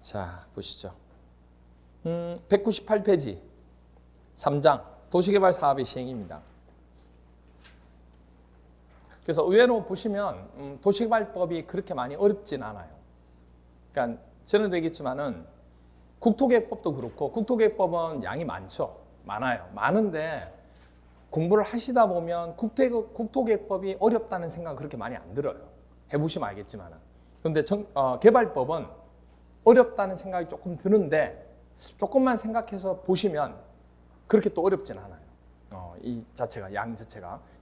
자, 보시죠. 198페이지 3장 도시개발 사업의 시행입니다. 그래서 의외로 보시면 도시개발법이 그렇게 많이 어렵진 않아요. 그러니까 전에도 얘기했지만은 국토계획법도 그렇고 국토계획법은 양이 많아요. 많은데 공부를 하시다 보면 국토계획법이 어렵다는 생각 그렇게 많이 안 들어요. 해보시면 알겠지만은. 그런데 개발법은 어렵다는 생각이 조금 드는데 조금만 생각해서 보시면 그렇게 또 어렵진 않아요. 이 자체가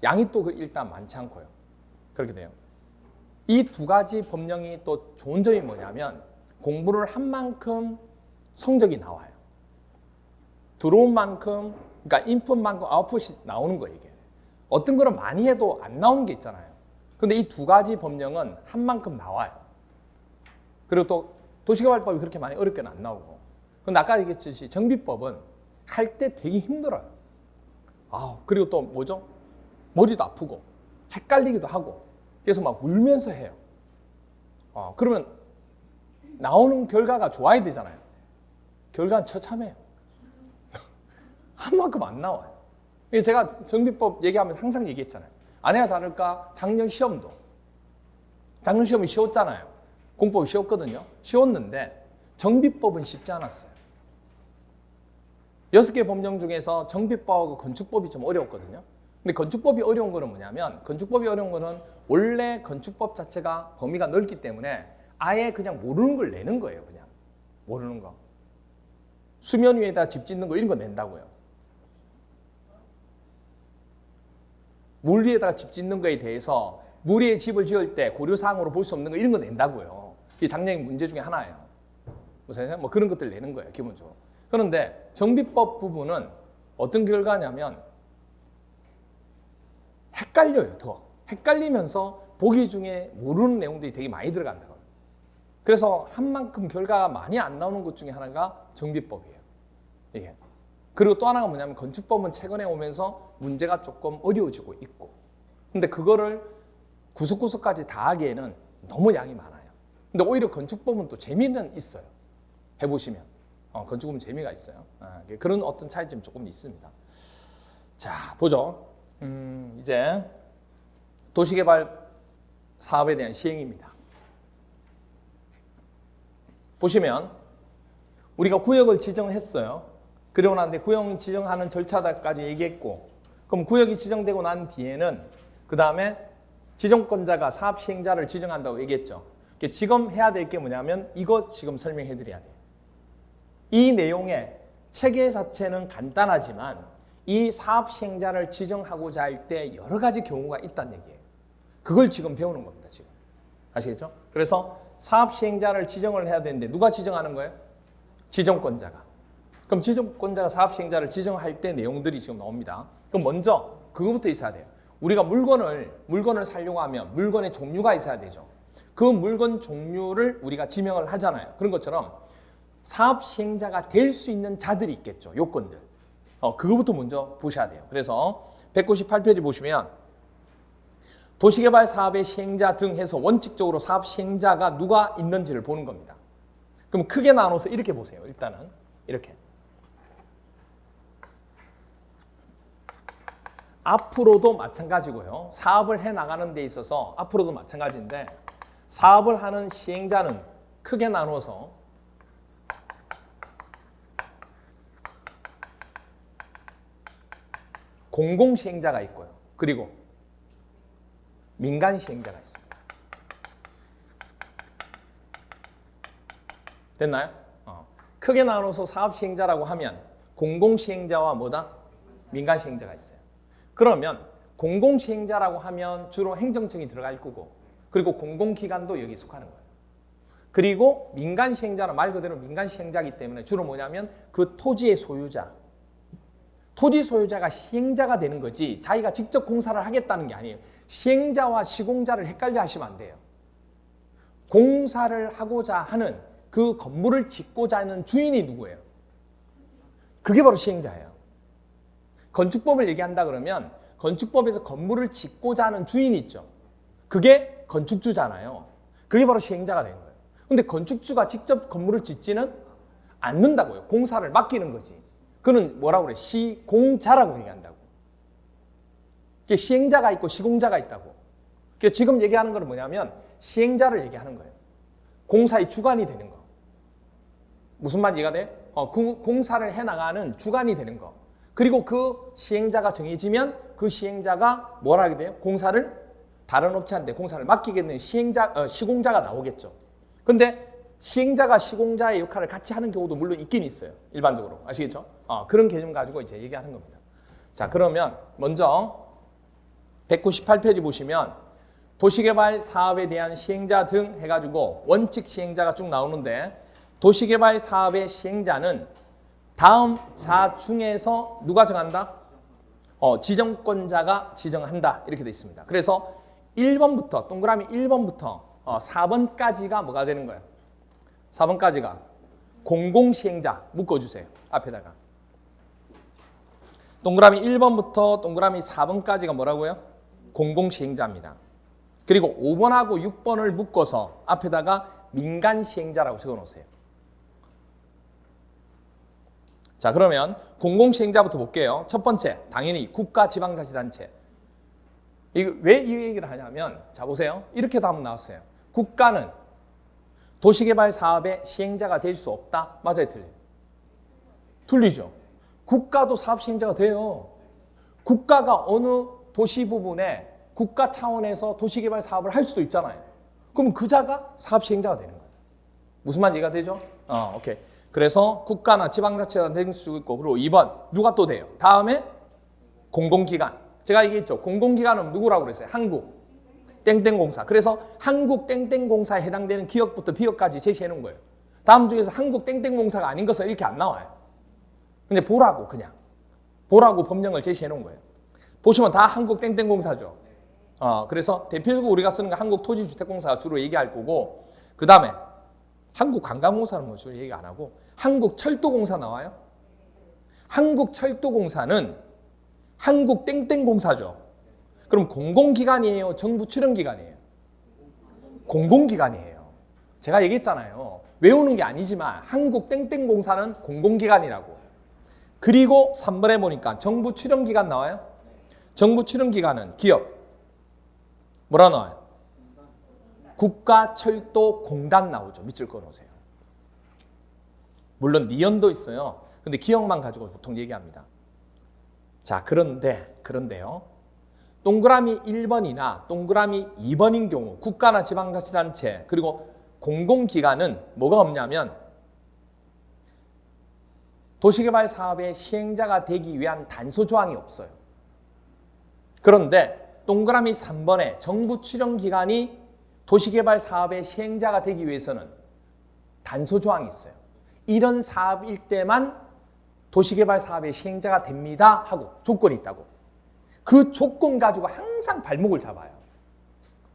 양이 또 일단 많지 않고요. 그렇게 돼요. 이 두 가지 법령이 또 좋은 점이 뭐냐면 공부를 한 만큼 성적이 나와요. 들어온 만큼, 그러니까 인풋만큼 아웃풋이 나오는 거예요. 이게 어떤 거는 많이 해도 안 나오는 게 있잖아요. 근데 이 두 가지 법령은 한 만큼 나와요. 그리고 또 도시개발법이 그렇게 많이 어렵게는 안 나오고. 근데 아까 얘기했듯이 정비법은 할 때 되게 힘들어요. 그리고 또 뭐죠? 머리도 아프고 헷갈리기도 하고 그래서 막 울면서 해요. 그러면 나오는 결과가 좋아야 되잖아요. 결과는 처참해요. 한 만큼 안 나와요. 제가 정비법 얘기하면서 항상 얘기했잖아요. 아니나 다를까 작년 시험이 쉬웠잖아요. 공법이 쉬웠거든요. 쉬웠는데 정비법은 쉽지 않았어요. 6개 법령 중에서 정비법하고 건축법이 좀 어려웠거든요. 근데 건축법이 어려운 거는 뭐냐면 원래 건축법 자체가 범위가 넓기 때문에 아예 그냥 모르는 걸 내는 거예요. 그냥 모르는 거. 수면 위에다 집 짓는 거 이런 거 낸다고요. 물 위에다가 집 짓는 거에 대해서 물 위에 집을 지을 때 고려사항으로 볼 수 없는 거 이런 거 낸다고요. 이게 작년의 문제 중에 하나예요. 뭐 그런 것들 내는 거예요. 기본적으로. 그런데 정비법 부분은 어떤 결과냐면 헷갈려요. 더 헷갈리면서 보기 중에 모르는 내용들이 되게 많이 들어간다고요. 그래서 한 만큼 결과가 많이 안 나오는 것 중에 하나가 정비법이에요. 이게. 그리고 또 하나가 뭐냐면 건축법은 최근에 오면서 문제가 조금 어려워지고 있고 근데 그거를 구석구석까지 다 하기에는 너무 양이 많아요. 근데 오히려 건축법은 또 재미는 있어요. 해보시면 건축법은 재미가 있어요. 그런 어떤 차이점이 조금 있습니다. 자, 보죠. 이제 도시개발 사업에 대한 시행입니다. 보시면 우리가 구역을 지정했어요. 그러고 난데 구역 지정하는 절차까지 얘기했고 그럼 구역이 지정되고 난 뒤에는 그 다음에 지정권자가 사업 시행자를 지정한다고 얘기했죠. 지금 해야 될 게 뭐냐면 이거 지금 설명해 드려야 돼요. 이 내용의 체계 자체는 간단하지만 이 사업 시행자를 지정하고자 할 때 여러 가지 경우가 있다는 얘기예요. 그걸 지금 배우는 겁니다. 지금 아시겠죠? 그래서 사업 시행자를 지정을 해야 되는데 누가 지정하는 거예요? 지정권자가. 그럼 지정권자가 사업 시행자를 지정할 때 내용들이 지금 나옵니다. 그럼 먼저 그거부터 있어야 돼요. 우리가 물건을 사려고 하면 물건의 종류가 있어야 되죠. 그 물건 종류를 우리가 지명을 하잖아요. 그런 것처럼 사업 시행자가 될 수 있는 자들이 있겠죠. 요건들. 그거부터 먼저 보셔야 돼요. 그래서 198페이지 보시면 도시개발 사업의 시행자 등 해서 원칙적으로 사업 시행자가 누가 있는지를 보는 겁니다. 그럼 크게 나눠서 이렇게 보세요. 일단은 이렇게. 앞으로도 마찬가지고요. 사업을 해나가는 데 있어서 앞으로도 마찬가지인데 사업을 하는 시행자는 크게 나눠서 공공시행자가 있고요. 그리고 민간시행자가 있습니다. 됐나요? 크게 나눠서 사업시행자라고 하면 공공시행자와 뭐다? 민간시행자가 있어요. 그러면 공공시행자라고 하면 주로 행정청이 들어갈 거고 그리고 공공기관도 여기 속하는 거예요. 그리고 민간시행자는 말 그대로 민간시행자이기 때문에 주로 뭐냐면 그 토지의 소유자, 토지 소유자가 시행자가 되는 거지 자기가 직접 공사를 하겠다는 게 아니에요. 시행자와 시공자를 헷갈려 하시면 안 돼요. 공사를 하고자 하는 그 건물을 짓고자 하는 주인이 누구예요? 그게 바로 시행자예요. 건축법을 얘기한다 그러면 건축법에서 건물을 짓고자 하는 주인이 있죠. 그게 건축주잖아요. 그게 바로 시행자가 되는 거예요. 근데 건축주가 직접 건물을 짓지는 않는다고요. 공사를 맡기는 거지. 그는 뭐라고 그래? 시공자라고 얘기한다고. 시행자가 있고 시공자가 있다고. 지금 얘기하는 건 뭐냐면 시행자를 얘기하는 거예요. 공사의 주관이 되는 거. 무슨 말 이해가 돼? 공사를 해나가는 주관이 되는 거. 그리고 그 시행자가 정해지면 그 시행자가 뭘 하게 돼요? 공사를 다른 업체한테 공사를 맡기게 되는 시공자가 나오겠죠. 근데 시행자가 시공자의 역할을 같이 하는 경우도 물론 있긴 있어요. 일반적으로. 아시겠죠? 그런 개념 가지고 이제 얘기하는 겁니다. 자, 그러면 먼저 198페이지 보시면 도시개발 사업에 대한 시행자 등 해가지고 원칙 시행자가 쭉 나오는데 도시개발 사업의 시행자는 다음 자 중에서 누가 정한다? 지정권자가 지정한다. 이렇게 돼 있습니다. 그래서 1번부터 동그라미 1번부터 4번까지가 뭐가 되는 거예요? 4번까지가 공공시행자 묶어주세요. 앞에다가. 동그라미 1번부터 동그라미 4번까지가 뭐라고요? 공공시행자입니다. 그리고 5번하고 6번을 묶어서 앞에다가 민간시행자라고 적어놓으세요. 자, 그러면 공공시행자부터 볼게요. 첫 번째, 당연히 국가지방자치단체. 왜 이 얘기를 하냐면, 자 보세요. 이렇게도 한번 나왔어요. 국가는 도시개발 사업의 시행자가 될 수 없다. 맞아요, 틀려요? 틀리죠. 국가도 사업 시행자가 돼요. 국가가 어느 도시 부분에 국가 차원에서 도시개발 사업을 할 수도 있잖아요. 그럼 그 자가 사업 시행자가 되는 거예요. 무슨 말 이해가 되죠? 오케이. 그래서 국가나 지방자치가 될 수 있고, 그리고 2번 누가 또 돼요? 다음에 공공기관. 제가 얘기했죠. 공공기관은 누구라고 그랬어요? 한국 땡땡공사. 그래서 한국 땡땡공사에 해당되는 기업부터 비업까지 제시해 놓은 거예요. 다음 중에서 한국 땡땡공사가 아닌 것은 이렇게 안 나와요. 근데 보라고 그냥. 보라고 법령을 제시해 놓은 거예요. 보시면 다 한국 땡땡공사죠. 그래서 대표적으로 우리가 쓰는 거 한국토지주택공사가 주로 얘기할 거고, 그 다음에 한국관광공사는 뭐 주로 얘기 안 하고, 한국철도공사 나와요? 한국철도공사는 한국 땡땡공사죠. 그럼 공공기관이에요? 정부 출연기관이에요? 공공기관이에요. 제가 얘기했잖아요. 외우는 게 아니지만 한국 땡땡공사는 공공기관이라고. 그리고 3번에 보니까 정부 출연기관 나와요? 정부 출연기관은 기업. 뭐라 나와요? 국가철도공단 나오죠. 밑줄 그어놓으세요. 물론 니은도 있어요. 근데 기억만 가지고 보통 얘기합니다. 자, 그런데요. 동그라미 1번이나 동그라미 2번인 경우 국가나 지방자치단체 그리고 공공기관은 뭐가 없냐면 도시개발 사업의 시행자가 되기 위한 단서조항이 없어요. 그런데 동그라미 3번에 정부 출연기관이 도시개발 사업의 시행자가 되기 위해서는 단서조항이 있어요. 이런 사업일 때만 도시개발 사업의 시행자가 됩니다 하고 조건이 있다고. 그 조건 가지고 항상 발목을 잡아요.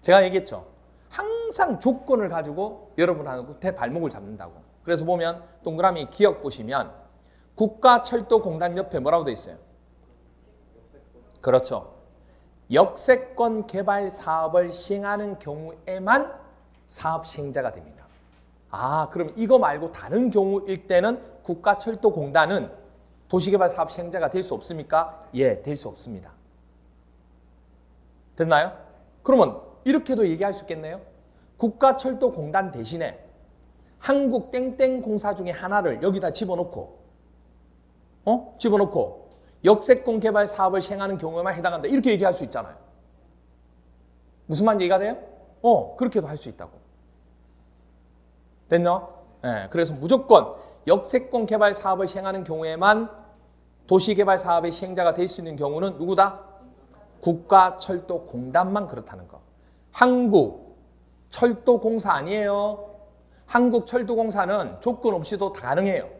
제가 얘기했죠. 항상 조건을 가지고 여러분한테 발목을 잡는다고. 그래서 보면 동그라미 기억 보시면 국가철도공단 옆에 뭐라고 돼 있어요? 그렇죠. 역세권 개발 사업을 시행하는 경우에만 사업 시행자가 됩니다. 그럼 이거 말고 다른 경우일 때는 국가철도공단은 도시개발 사업 시행자가 될 수 없습니까? 예, 될 수 없습니다. 됐나요? 그러면 이렇게도 얘기할 수 있겠네요. 국가철도공단 대신에 한국 땡땡공사 중에 하나를 여기다 집어넣고 역세권 개발 사업을 시행하는 경우에만 해당한다. 이렇게 얘기할 수 있잖아요. 무슨 말인지 이해가 돼요? 그렇게도 할 수 있다고. 됐나? 네, 그래서 무조건 역세권 개발 사업을 시행하는 경우에만 도시개발 사업의 시행자가 될 수 있는 경우는 누구다? 국가철도공단만 그렇다는 거. 한국철도공사 아니에요. 한국철도공사는 조건 없이도 다 가능해요.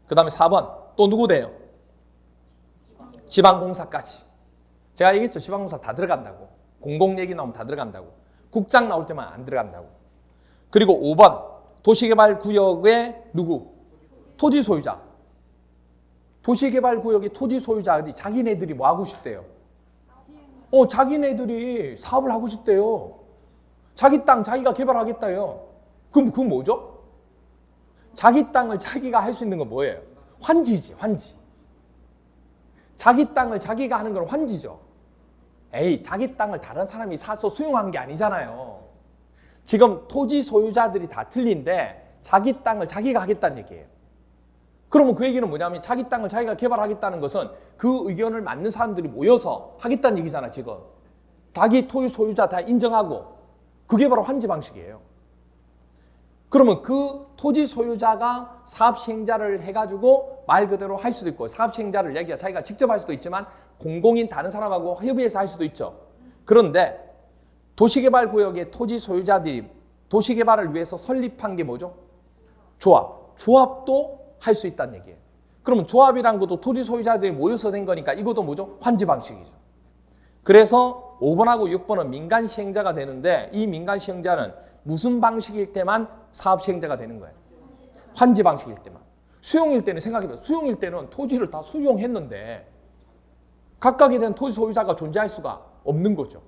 그 다음에 4번 또 누구 돼요? 지방공사까지. 제가 얘기했죠. 지방공사 다 들어간다고. 공공 얘기 나오면 다 들어간다고. 국장 나올 때만 안 들어간다고. 그리고 5번 도시개발구역의 누구? 토지 소유자. 도시개발구역의 토지 소유자들이 자기네들이 뭐 하고 싶대요? 자기네들이 사업을 하고 싶대요. 자기 땅 자기가 개발하겠다요. 그럼 뭐죠? 자기 땅을 자기가 할 수 있는 건 뭐예요? 환지지, 환지. 자기 땅을 자기가 하는 건 환지죠. 에이, 자기 땅을 다른 사람이 사서 수용한 게 아니잖아요. 지금 토지 소유자들이 다 틀린데 자기 땅을 자기가 하겠다는 얘기예요. 그러면 그 얘기는 뭐냐면 자기 땅을 자기가 개발하겠다는 것은 그 의견을 맞는 사람들이 모여서 하겠다는 얘기잖아, 지금. 자기 토지 소유자 다 인정하고 그게 바로 환지 방식이에요. 그러면 그 토지 소유자가 사업 시행자를 해가지고 말 그대로 할 수도 있고 사업 시행자를 얘기가 자기가 직접 할 수도 있지만 공공인 다른 사람하고 협의해서 할 수도 있죠. 그런데 도시개발구역의 토지 소유자들이 도시개발을 위해서 설립한 게 뭐죠? 조합. 조합도 할 수 있다는 얘기예요. 그러면 조합이란 것도 토지 소유자들이 모여서 된 거니까 이것도 뭐죠? 환지 방식이죠. 그래서 5번하고 6번은 민간 시행자가 되는데 이 민간 시행자는 무슨 방식일 때만 사업 시행자가 되는 거예요? 환지 방식일 때만. 수용일 때는 생각해보세요. 수용일 때는 토지를 다 소유했는데 각각에 대한 토지 소유자가 존재할 수가 없는 거죠.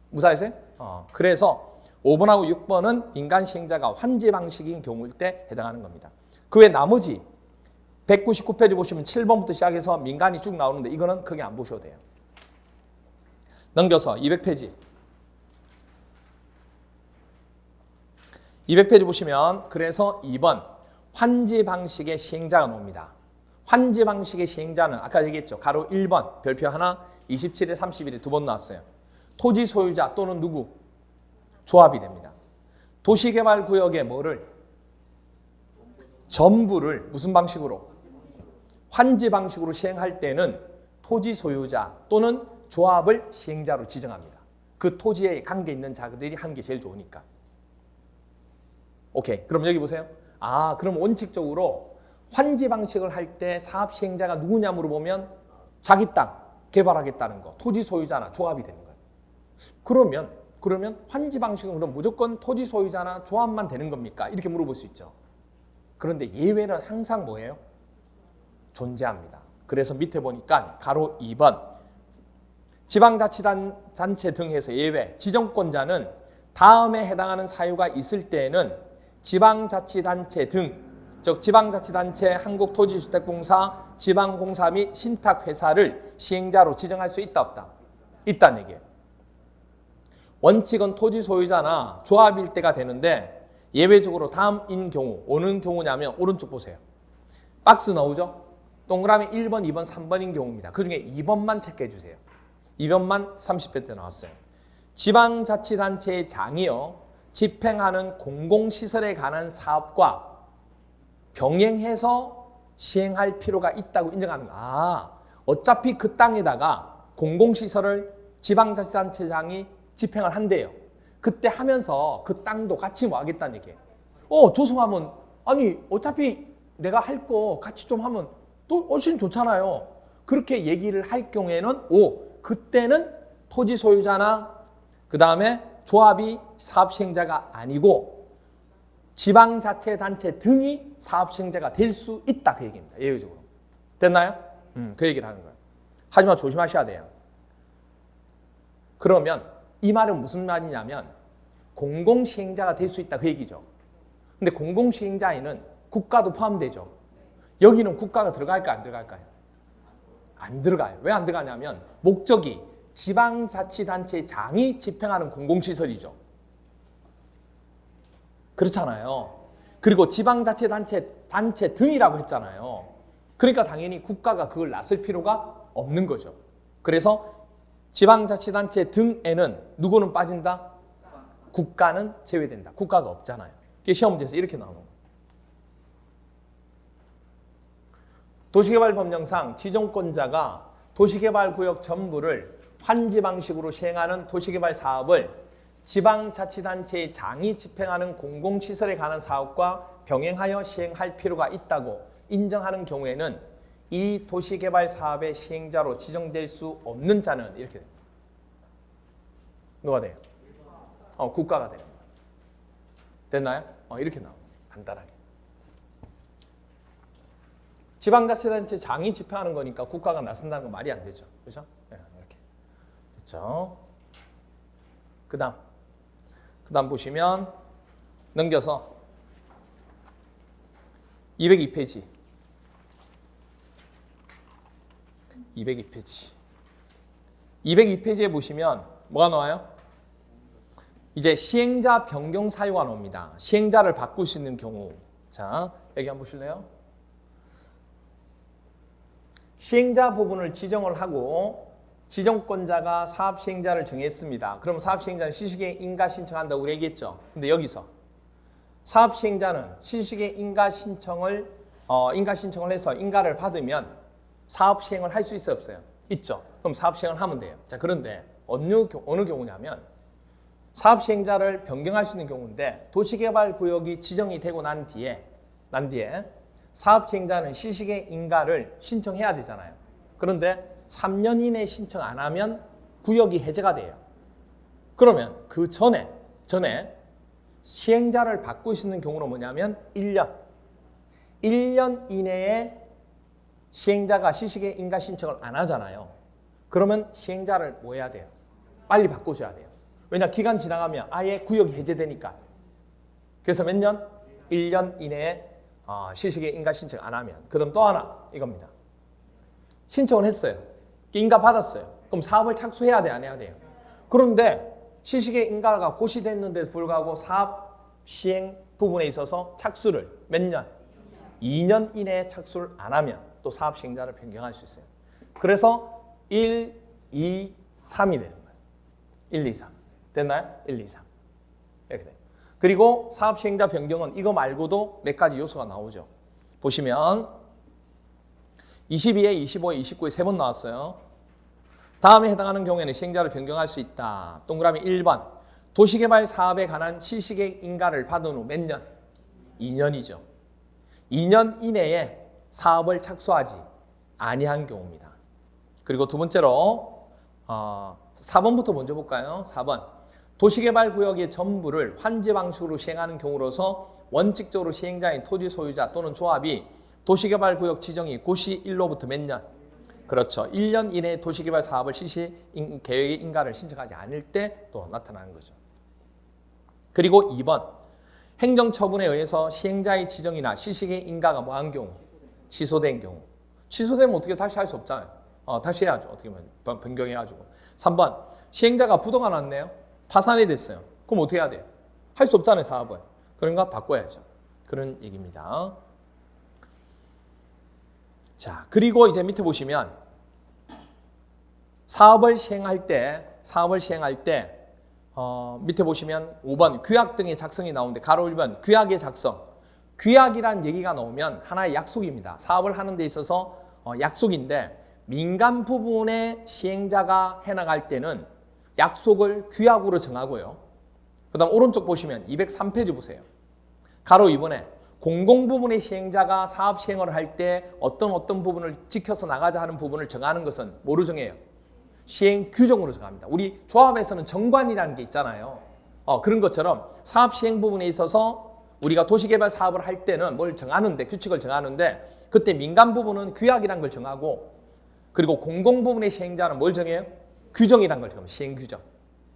무사하세요? 그래서 5번하고 6번은 민간 시행자가 환지 방식인 경우일 때 해당하는 겁니다. 그 외 나머지 199페이지 보시면 7번부터 시작해서 민간이 쭉 나오는데 이거는 크게 안 보셔도 돼요. 넘겨서 200페이지. 200페이지 보시면 그래서 2번 환지 방식의 시행자가 나옵니다. 환지 방식의 시행자는 아까 얘기했죠. 가로 1번 별표 하나 27에 31에 두 번 나왔어요. 토지 소유자 또는 누구? 조합이 됩니다. 도시개발구역의 뭐를? 전부를 무슨 방식으로? 환지 방식으로 시행할 때는 토지 소유자 또는 조합을 시행자로 지정합니다. 그 토지에 관계 있는 자들이 하는 게 제일 좋으니까. 오케이. 그럼 여기 보세요. 그럼 원칙적으로 환지 방식을 할 때 사업 시행자가 누구냐 물어보면 자기 땅 개발하겠다는 거. 토지 소유자나 조합이 되는 거예요. 그러면 환지 방식은 그럼 무조건 토지 소유자나 조합만 되는 겁니까? 이렇게 물어볼 수 있죠. 그런데 예외는 항상 뭐예요? 존재합니다. 그래서 밑에 보니까 가로 2번 지방자치단체 등에서 예외 지정권자는 다음에 해당하는 사유가 있을 때에는 지방자치단체 등 즉 지방자치단체, 한국토지주택공사, 지방공사 및 신탁회사를 시행자로 지정할 수 있다 없다? 있다는 얘기예요. 원칙은 토지 소유자나 조합일 때가 되는데 예외적으로 다음인 경우 어느 경우냐면 오른쪽 보세요. 박스 나오죠? 동그라미 1번, 2번, 3번인 경우입니다. 그중에 2번만 체크해 주세요. 2번만 30회 때 나왔어요. 지방자치단체의 장이요. 집행하는 공공시설에 관한 사업과 병행해서 시행할 필요가 있다고 인정하는 거. 어차피 그 땅에다가 공공시설을 지방자치단체장이 집행을 한대요. 그때 하면서 그 땅도 같이 뭐 하겠다는 얘기예요. 조성하면 아니 어차피 내가 할 거 같이 좀 하면 또 훨씬 좋잖아요. 그렇게 얘기를 할 경우에는 그때는 토지 소유자나 그 다음에 조합이 사업 시행자가 아니고 지방자치단체 등이 사업 시행자가 될 수 있다 그 얘기입니다. 예외적으로. 됐나요? 그 얘기를 하는 거예요. 하지만 조심하셔야 돼요. 그러면 이 말은 무슨 말이냐면 공공시행자가 될 수 있다 그 얘기죠. 근데 공공시행자에는 국가도 포함되죠. 여기는 국가가 들어갈까요? 안 들어갈까요? 안 들어가요. 왜 안 들어가냐면 목적이 지방자치단체장이 집행하는 공공시설이죠. 그렇잖아요. 그리고 지방자치단체 등이라고 했잖아요. 그러니까 당연히 국가가 그걸 나설 필요가 없는 거죠. 그래서 지방자치단체 등에는 누구는 빠진다? 국가는 제외된다. 국가가 없잖아요. 이게 시험 문제에서 이렇게 나오는 거예요. 도시개발법령상 지정권자가 도시개발구역 전부를 환지 방식으로 시행하는 도시개발 사업을 지방자치단체의 장이 집행하는 공공시설에 관한 사업과 병행하여 시행할 필요가 있다고 인정하는 경우에는 이 도시개발 사업의 시행자로 지정될 수 없는 자는 이렇게 됩니다. 누가 돼요? 국가가 돼요. 됐나요? 이렇게 나옵니다. 간단하게. 지방자치단체 장이 집행하는 거니까 국가가 나선다는 건 말이 안 되죠. 그렇죠? 네, 이렇게. 됐죠? 그 다음 보시면 넘겨서 202페이지. 202페이지. 202페이지에 보시면 뭐가 나와요? 이제 시행자 변경 사유가 나옵니다. 시행자를 바꿀 수 있는 경우. 자, 여기 한번 보실래요? 시행자 부분을 지정을 하고 지정권자가 사업 시행자를 정했습니다. 그럼 사업 시행자는 실시계 인가 신청한다고 우리 얘기했죠. 근데 여기서 사업 시행자는 실시계 인가 신청을 해서 인가를 받으면 사업 시행을 할 수 있어요, 없어요? 있죠. 그럼 사업 시행을 하면 돼요. 자, 그런데 어느 경우냐면 사업 시행자를 변경할 수 있는 경우인데 도시개발구역이 지정이 되고 난 뒤에 사업 시행자는 실시계 인가를 신청해야 되잖아요. 그런데 3년 이내에 신청 안 하면 구역이 해제가 돼요. 그러면 그 전에 시행자를 바꿀 수 있는 경우는 뭐냐면 1년 이내에 시행자가 실시계 인가 신청을 안 하잖아요. 그러면 시행자를 뭐 해야 돼요? 빨리 바꾸셔야 돼요. 왜냐, 기간 지나가면 아예 구역이 해제되니까. 그래서 몇 년? 1년 이내에 실시계 인가 신청 안 하면. 그다음 또 하나 이겁니다. 신청을 했어요. 인가 받았어요. 그럼 사업을 착수해야 돼, 안 해야 돼요? 그런데 실시계 인가가 고시됐는데도 불구하고 사업 시행 부분에 있어서 착수를 몇 년? 2년 이내에 착수를 안 하면 또 사업 시행자를 변경할 수 있어요. 그래서 1, 2, 3이 되는 거예요. 1, 2, 3. 됐나요? 1, 2, 3. 이렇게 돼요. 그리고 사업 시행자 변경은 이거 말고도 몇 가지 요소가 나오죠. 보시면 22에 25에 29에 3번 나왔어요. 다음에 해당하는 경우에는 시행자를 변경할 수 있다. 동그라미 1번. 도시개발 사업에 관한 실시계 인가를 받은 후 몇 년? 2년이죠. 2년 이내에 사업을 착수하지 아니한 경우입니다. 그리고 두 번째로 4번부터 먼저 볼까요? 4번. 도시개발구역의 전부를 환지 방식으로 시행하는 경우로서 원칙적으로 시행자인 토지 소유자 또는 조합이 도시개발구역 지정이 고시일로부터 몇 년? 그렇죠. 1년 이내에 도시개발 사업을 실시 계획의 인가를 신청하지 않을 때 또 나타나는 거죠. 그리고 2번. 행정처분에 의해서 시행자의 지정이나 실시계획 인가가 뭐한 경우? 취소된 경우. 취소되면 어떻게 다시 할 수 없잖아요. 다시 해야죠. 어떻게 보면 변경해가지고. 3번. 시행자가 부도가 났네요. 파산이 됐어요. 그럼 어떻게 해야 돼요? 할 수 없잖아요, 사업을. 그러니까 바꿔야죠. 그런 얘기입니다. 자, 그리고 이제 밑에 보시면 사업을 시행할 때 밑에 보시면 5번 규약 등의 작성이 나오는데 가로 1번 규약의 작성. 규약이란 얘기가 나오면 하나의 약속입니다. 사업을 하는 데 있어서 약속인데 민간 부분의 시행자가 해나갈 때는 약속을 규약으로 정하고요. 그 다음 오른쪽 보시면 203페이지 보세요. 가로 2번에 공공부문의 시행자가 사업 시행을 할 때 어떤 부분을 지켜서 나가자 하는 부분을 정하는 것은 뭐로 정해요? 시행 규정으로 정합니다. 우리 조합에서는 정관이라는 게 있잖아요. 그런 것처럼 사업 시행 부분에 있어서 우리가 도시개발 사업을 할 때는 뭘 정하는데, 규칙을 정하는데 그때 민간 부분은 규약이라는 걸 정하고 그리고 공공부문의 시행자는 뭘 정해요? 규정이라는 걸 정합니다. 시행 규정.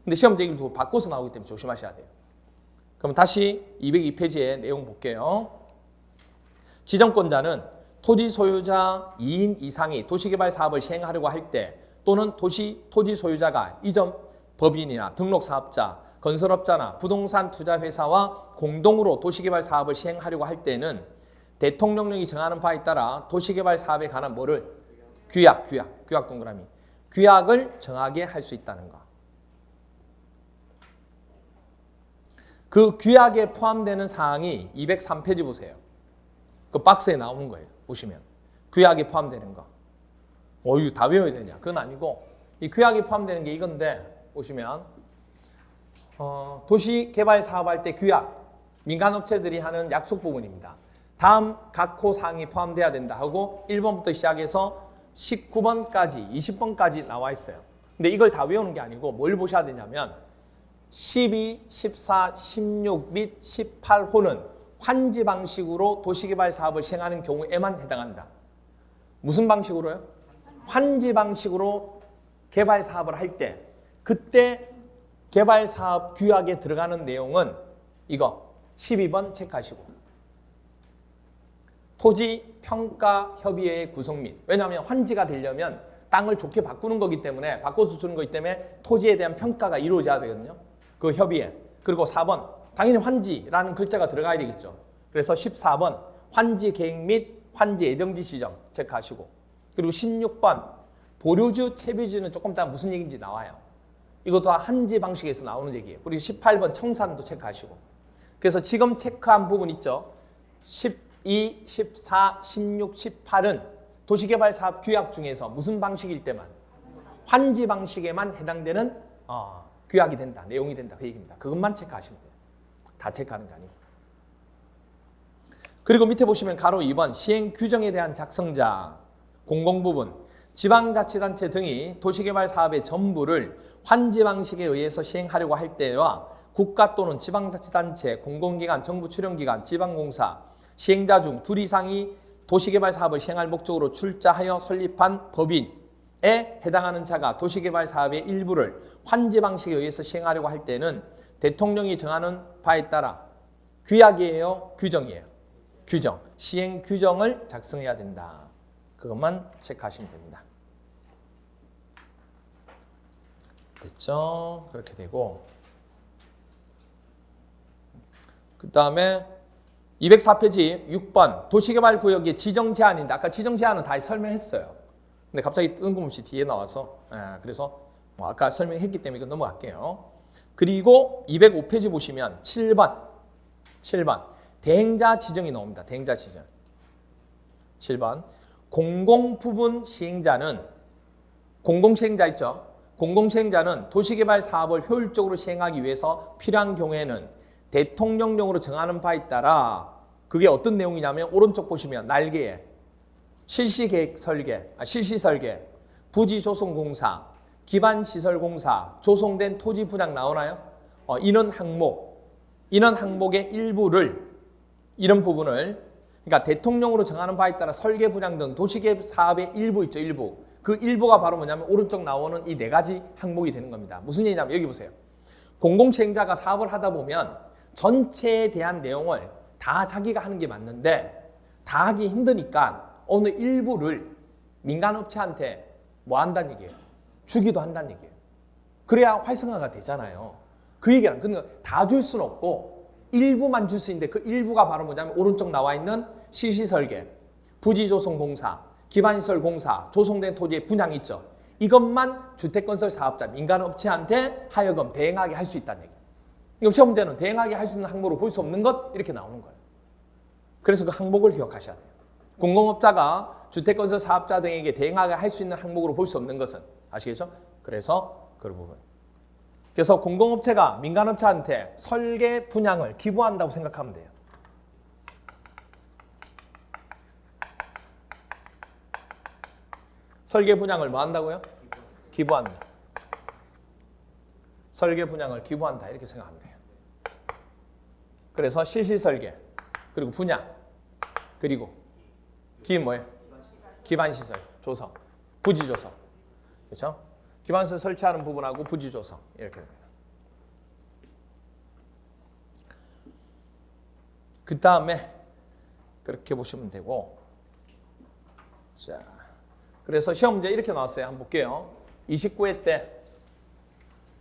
근데 시험 대기를 두고 바꿔서 나오기 때문에 조심하셔야 돼요. 그럼 다시 202페이지의 내용 볼게요. 지정권자는 토지 소유자 2인 이상이 도시개발 사업을 시행하려고 할 때 또는 토지 소유자가 이전 법인이나 등록사업자, 건설업자나 부동산 투자회사와 공동으로 도시개발 사업을 시행하려고 할 때는 대통령령이 정하는 바에 따라 도시개발 사업에 관한 뭐를? 규약 동그라미. 규약을 정하게 할 수 있다는 거. 그 규약에 포함되는 사항이 203페이지 보세요. 그 박스에 나오는 거예요. 보시면. 규약에 포함되는 거. 이거 다 외워야 되냐? 그건 아니고 이 규약에 포함되는 게 이건데 보시면 도시개발 사업할 때 규약, 민간업체들이 하는 약속 부분입니다. 다음 각 호 사항이 포함돼야 된다 하고 1번부터 시작해서 19번까지 20번까지 나와 있어요. 근데 이걸 다 외우는 게 아니고 뭘 보셔야 되냐면 12, 14, 16 및 18호는 환지 방식으로 도시개발 사업을 시행하는 경우에만 해당한다. 무슨 방식으로요? 환지 방식으로 개발 사업을 할 때 그때 개발 사업 규약에 들어가는 내용은 이거 12번 체크하시고 토지평가협의회의 구성 및, 왜냐하면 환지가 되려면 땅을 좋게 바꾸는 거기 때문에, 바꿔서 주는 거기 때문에 토지에 대한 평가가 이루어져야 되거든요. 그 협의회. 그리고 4번 당연히 환지라는 글자가 들어가야 되겠죠. 그래서 14번 환지 계획 및 환지 예정지 지정 체크하시고, 그리고 16번 보류주 채비주는 조금 이따 무슨 얘기인지 나와요. 이것도 다 환지 방식에서 나오는 얘기예요. 그리고 18번 청산도 체크하시고. 그래서 지금 체크한 부분 있죠. 12, 14, 16, 18은 도시개발사업 규약 중에서 무슨 방식일 때만 환지 방식에만 해당되는 규약이 된다, 내용이 된다, 그 얘기입니다. 그것만 체크하시면 돼요. 다 체크하는 게 아니고. 그리고 밑에 보시면 가로 2번 시행 규정에 대한 작성자, 공공부분, 지방자치단체 등이 도시개발 사업의 전부를 환지 방식에 의해서 시행하려고 할 때와 국가 또는 지방자치단체, 공공기관, 정부 출연기관, 지방공사, 시행자 중 둘 이상이 도시개발 사업을 시행할 목적으로 출자하여 설립한 법인에 해당하는 자가 도시개발 사업의 일부를 환지 방식에 의해서 시행하려고 할 때는 대통령이 정하는 바에 따라 규약이에요, 규정이에요? 규정, 시행 규정을 작성해야 된다. 그것만 체크하시면 됩니다. 됐죠? 그렇게 되고, 그 다음에 204페이지 6번 도시개발구역의 지정제한인데, 아까 지정제한은 다 설명했어요. 근데 갑자기 뜬금없이 뒤에 나와서 그래서 아까 설명했기 때문에 이거 넘어갈게요. 그리고 205페이지 보시면 7번 대행자 지정이 나옵니다. 대행자 지정. 7번 공공부분 시행자는, 공공시행자 있죠? 공공시행자는 도시개발 사업을 효율적으로 시행하기 위해서 필요한 경우에는 대통령령으로 정하는 바에 따라, 그게 어떤 내용이냐면 오른쪽 보시면 날개에 실시계획 설계, 실시설계, 부지조성공사, 기반시설공사, 조성된 토지 분양 나오나요? 이런 항목의 일부를, 이런 부분을, 그러니까 대통령으로 정하는 바에 따라 설계 분양 등 도시개발 사업의 일부 있죠, 일부. 그 일부가 바로 뭐냐면 오른쪽 나오는 이 4가지 항목이 되는 겁니다. 무슨 얘기냐면 여기 보세요. 공공시행자가 사업을 하다 보면 전체에 대한 내용을 다 자기가 하는 게 맞는데 다 하기 힘드니까 어느 일부를 민간업체한테 뭐 한다는 얘기예요? 주기도 한다는 얘기예요. 그래야 활성화가 되잖아요. 그 얘기랑, 그러니까 다 줄 수는 없고 일부만 줄 수 있는데 그 일부가 바로 뭐냐면 오른쪽 나와 있는 실시설계, 부지조성공사, 기반시설공사, 조성된 토지의 분양 있죠. 이것만 주택건설 사업자, 민간업체한테 하여금 대행하게 할 수 있다는 얘기예요. 이거 시험 문제는 대행하게 할 수 있는 항목으로 볼 수 없는 것 이렇게 나오는 거예요. 그래서 그 항목을 기억하셔야 돼요. 공공업자가 주택건설 사업자 등에게 대행하게 할 수 있는 항목으로 볼 수 없는 것은, 아시겠죠? 그래서 그 부분. 그래서 공공업체가 민간업체한테 설계 분양을 기부한다고 생각하면 돼요. 설계 분양을 뭐 한다고요? 기부한다. 설계 분양을 기부한다 이렇게 생각하면 돼요. 그래서 실시설계, 그리고 분양, 그리고 뭐예요? 기반시설, 조성, 부지조성. 그렇죠? 기반시설 설치하는 부분하고 부지조성 이렇게 됩니다. 그 다음에 그렇게 보시면 되고, 자, 그래서 시험 문제 이렇게 나왔어요. 한번 볼게요. 29회 때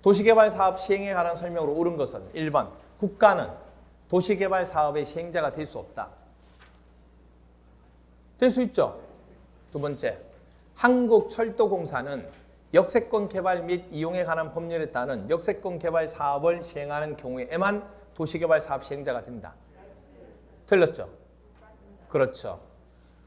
도시개발 사업 시행에 관한 설명으로 옳은 것은 1번 국가는 도시개발 사업의 시행자가 될 수 없다. 될 수 있죠. 두 번째, 한국철도공사는 역세권 개발 및 이용에 관한 법률에 따른 역세권 개발 사업을 시행하는 경우에만 도시개발 사업 시행자가 된다. 틀렸죠? 그렇죠.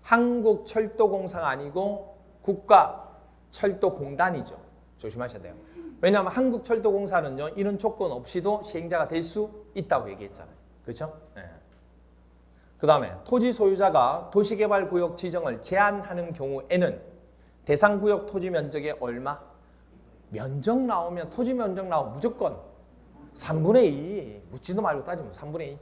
한국철도공사가 아니고 국가철도공단이죠. 조심하셔야 돼요. 왜냐하면 한국철도공사는요, 이런 조건 없이도 시행자가 될 수 있다고 얘기했잖아요. 그렇죠? 네. 그 다음에 토지 소유자가 도시개발구역 지정을 제한하는 경우에는 대상구역 토지 면적의 얼마? 면적 나오면, 토지 면적 나오면 무조건 3분의 2. 묻지도 말고 따지면 3분의 2.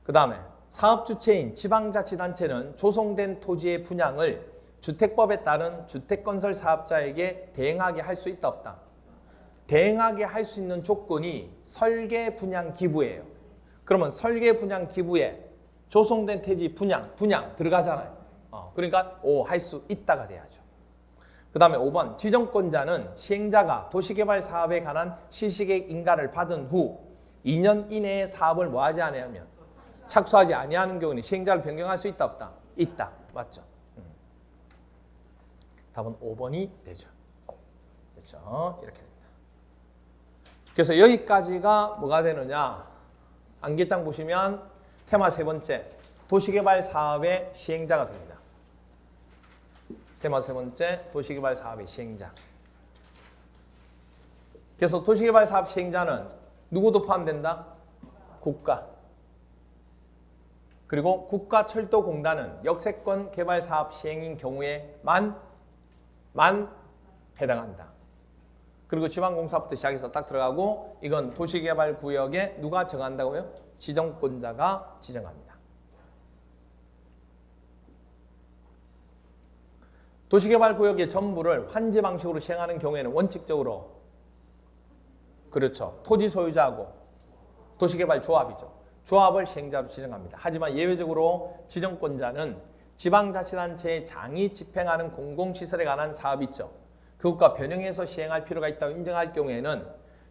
그 다음에 사업주체인 지방자치단체는 조성된 토지의 분양을 주택법에 따른 주택건설 사업자에게 대행하게 할 수 있다 없다? 대행하게 할 수 있는 조건이 설계 분양 기부예요. 그러면 설계 분양 기부에 조성된 토지 분양 들어가잖아요. 그러니까 오 할 수 있다가 돼야죠. 그 다음에 5번 지정권자는 시행자가 도시개발 사업에 관한 실시계획 인가를 받은 후 2년 이내에 사업을 뭐 하지 않으면 착수하지 아니하는 경우는 시행자를 변경할 수 있다 없다? 있다. 맞죠? 답은 5번이 되죠. 됐죠? 이렇게 됩니다. 그래서 여기까지가 뭐가 되느냐? 안개장 보시면 테마 세 번째 도시개발 사업의 시행자가 됩니다. 테마 세 번째 도시개발 사업의 시행자. 그래서 도시개발 사업 시행자는 누구도 포함된다? 국가. 그리고 국가철도공단은 역세권 개발 사업 시행인 경우에만 해당한다. 그리고 지방공사부터 시작해서 딱 들어가고 이건 도시개발구역에 누가 정한다고요? 지정권자가 지정합니다. 도시개발구역의 전부를 환지 방식으로 시행하는 경우에는 원칙적으로 그렇죠. 토지 소유자하고 도시개발조합이죠. 조합을 시행자로 지정합니다. 하지만 예외적으로 지정권자는 지방자치단체의 장이 집행하는 공공시설에 관한 사업이 있죠. 그것과 변형해서 시행할 필요가 있다고 인정할 경우에는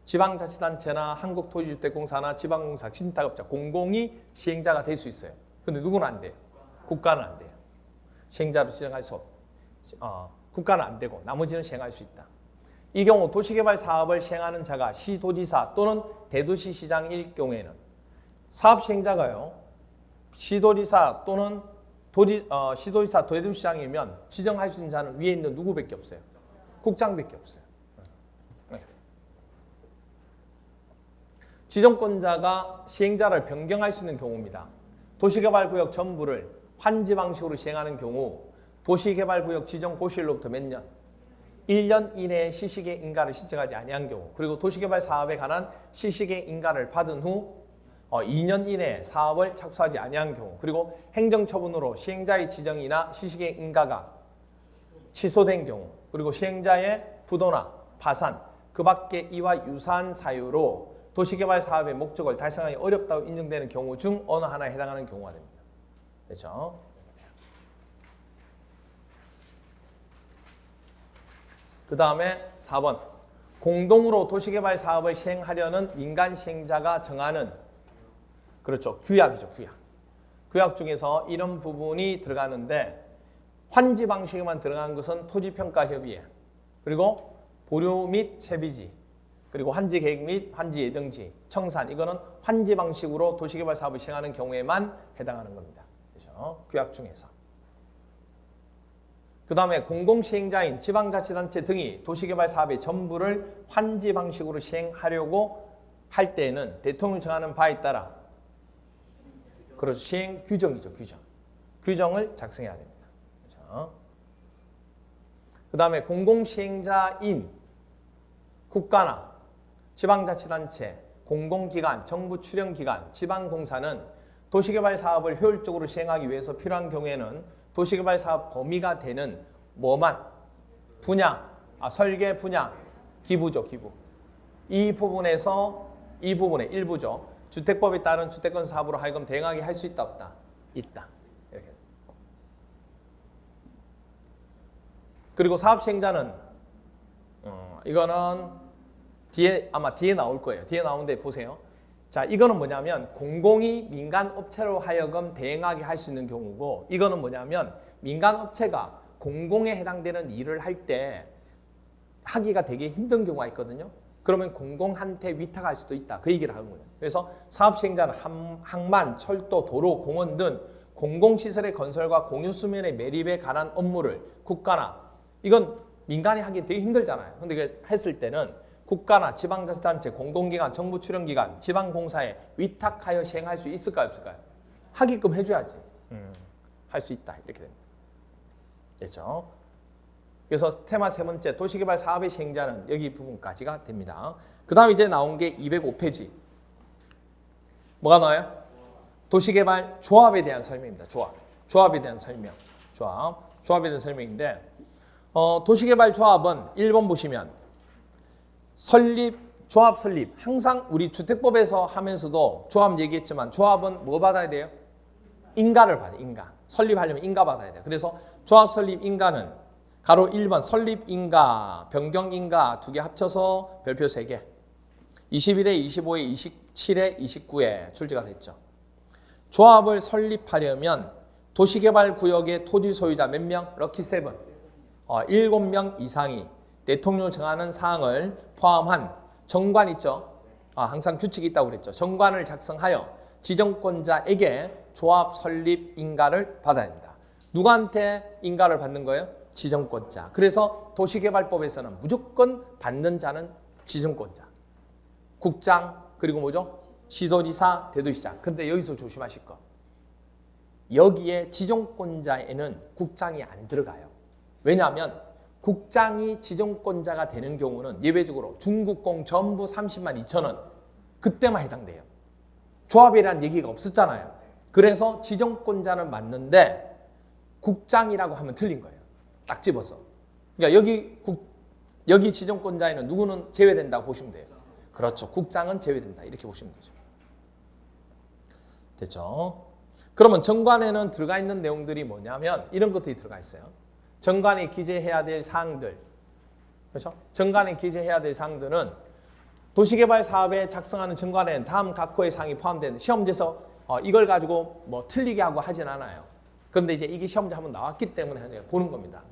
지방자치단체나 한국토지주택공사나 지방공사, 신탁업자, 공공이 시행자가 될 수 있어요. 근데 누구는 안 돼요? 국가는 안 돼요. 시행자로 지정할 수 국가는 안 되고 나머지는 시행할 수 있다. 이 경우 도시개발 사업을 시행하는 자가 시도지사 또는 대도시시장일 경우에는 사업 시행자가요. 시도지사 또는 시도지사 대도시시장이면 지정할 수 있는 자는 위에 있는 누구밖에 없어요. 국장밖에 없어요. 네. 지정권자가 시행자를 변경할 수 있는 경우입니다. 도시개발구역 전부를 환지 방식으로 시행하는 경우 도시개발구역 지정 고시일로부터 몇 년? 1년 이내에 시시계획 인가를 신청하지 아니한 경우 그리고 도시개발 사업에 관한 시시계획 인가를 받은 후 2년 이내에 사업을 착수하지 아니한 경우 그리고 행정처분으로 시행자의 지정이나 시시계획 인가가 취소된 경우 그리고 시행자의 부도나 파산 그 밖에 이와 유사한 사유로 도시개발 사업의 목적을 달성하기 어렵다고 인정되는 경우 중 어느 하나에 해당하는 경우가 됩니다. 그렇죠? 그 다음에 4번 공동으로 도시개발 사업을 시행하려는 민간 시행자가 정하는 그렇죠. 규약이죠. 규약 중에서 이런 부분이 들어가는데 환지 방식에만 들어간 것은 토지평가협의회 그리고 보류 및 채비지 그리고 환지 계획 및 환지 예정지 청산 이거는 환지 방식으로 도시개발 사업을 시행하는 경우에만 해당하는 겁니다. 그렇죠? 규약 중에서 그 다음에 공공시행자인 지방자치단체 등이 도시개발 사업의 전부를 환지 방식으로 시행하려고 할 때에는 대통령이 정하는 바에 따라 그렇죠. 시행 규정이죠. 규정을 작성해야 됩니다. 그렇죠? 그 다음에 공공시행자인 국가나 지방자치단체, 공공기관, 정부 출연기관, 지방공사는 도시개발 사업을 효율적으로 시행하기 위해서 필요한 경우에는 도시개발 사업 범위가 되는 뭐만? 분양, 설계 분양, 기부죠. 기부. 이 부분의 일부죠. 주택법에 따른 주택권 사업으로 하여금 대행하게 할 수 있다 없다? 있다. 이렇게. 그리고 사업 시행자는 이거는 아마 뒤에 나올 거예요. 뒤에 나오는데 보세요. 자, 이거는 뭐냐면 공공이 민간 업체로 하여금 대행하게 할 수 있는 경우고 이거는 뭐냐면 민간 업체가 공공에 해당되는 일을 할 때 하기가 되게 힘든 경우가 있거든요. 그러면 공공한테 위탁할 수도 있다. 그 얘기를 하는 거예요. 그래서 사업 시행자는 항만, 철도, 도로, 공원 등 공공시설의 건설과 공유 수면의 매립에 관한 업무를 국가나 이건 민간이 하기 되게 힘들잖아요. 근데 그 했을 때는 국가나 지방자치단체, 공공기관, 정부 출연기관, 지방공사에 위탁하여 시행할 수 있을까요? 없을까요? 하게끔 해줘야지. 할 수 있다. 이렇게 됩니다. 됐죠? 그래서 테마 세 번째 도시개발 사업의 시행자는 여기 부분까지가 됩니다. 그 다음 이제 나온 게 205페이지. 뭐가 나와요? 도시개발 조합에 대한 설명입니다. 조합에 대한 설명. 조합에 대한 설명인데 도시개발 조합은 1번 보시면 조합 설립. 항상 우리 주택법에서 하면서도 조합 얘기했지만 조합은 뭐 받아야 돼요? 인가를 받아요. 인가. 설립하려면 인가 받아야 돼요. 그래서 조합 설립 인가는 가로 1번 설립 인가, 변경 인가 두 개 합쳐서 별표 3개. 21회, 25회, 27회, 29회 출제가 됐죠. 조합을 설립하려면 도시개발구역의 토지 소유자 몇 명? 럭키 7. 7명 이상이 대통령 정하는 사항을 포함한 정관 있죠. 항상 규칙이 있다고 그랬죠. 정관을 작성하여 지정권자에게 조합 설립 인가를 받아야 합니다. 누구한테 인가를 받는 거예요? 지정권자. 그래서 도시개발법에서는 무조건 받는 자는 지정권자. 국장 그리고 뭐죠? 시도지사, 대도시장. 근데 여기서 조심하실 거. 여기에 지정권자에는 국장이 안 들어가요. 왜냐하면 국장이 지정권자가 되는 경우는 예외적으로 중국공 전부 30만 2천 원 그때만 해당돼요. 조합이라는 얘기가 없었잖아요. 그래서 지정권자는 맞는데 국장이라고 하면 틀린 거예요. 딱 집어서. 그러니까 여기 지정권자에는 누구는 제외된다고 보시면 돼요. 그렇죠. 국장은 제외된다. 이렇게 보시면 되죠. 됐죠? 그러면 정관에는 들어가 있는 내용들이 뭐냐면 이런 것들이 들어가 있어요. 정관에 기재해야 될 사항들. 그렇죠? 정관에 기재해야 될 사항들은 도시개발 사업에 작성하는 정관에는 다음 각 호의 사항이 포함되는 시험지에서 이걸 가지고 뭐 틀리게 하고 하진 않아요. 그런데 이제 이게 시험지 한번 나왔기 때문에 보는 겁니다.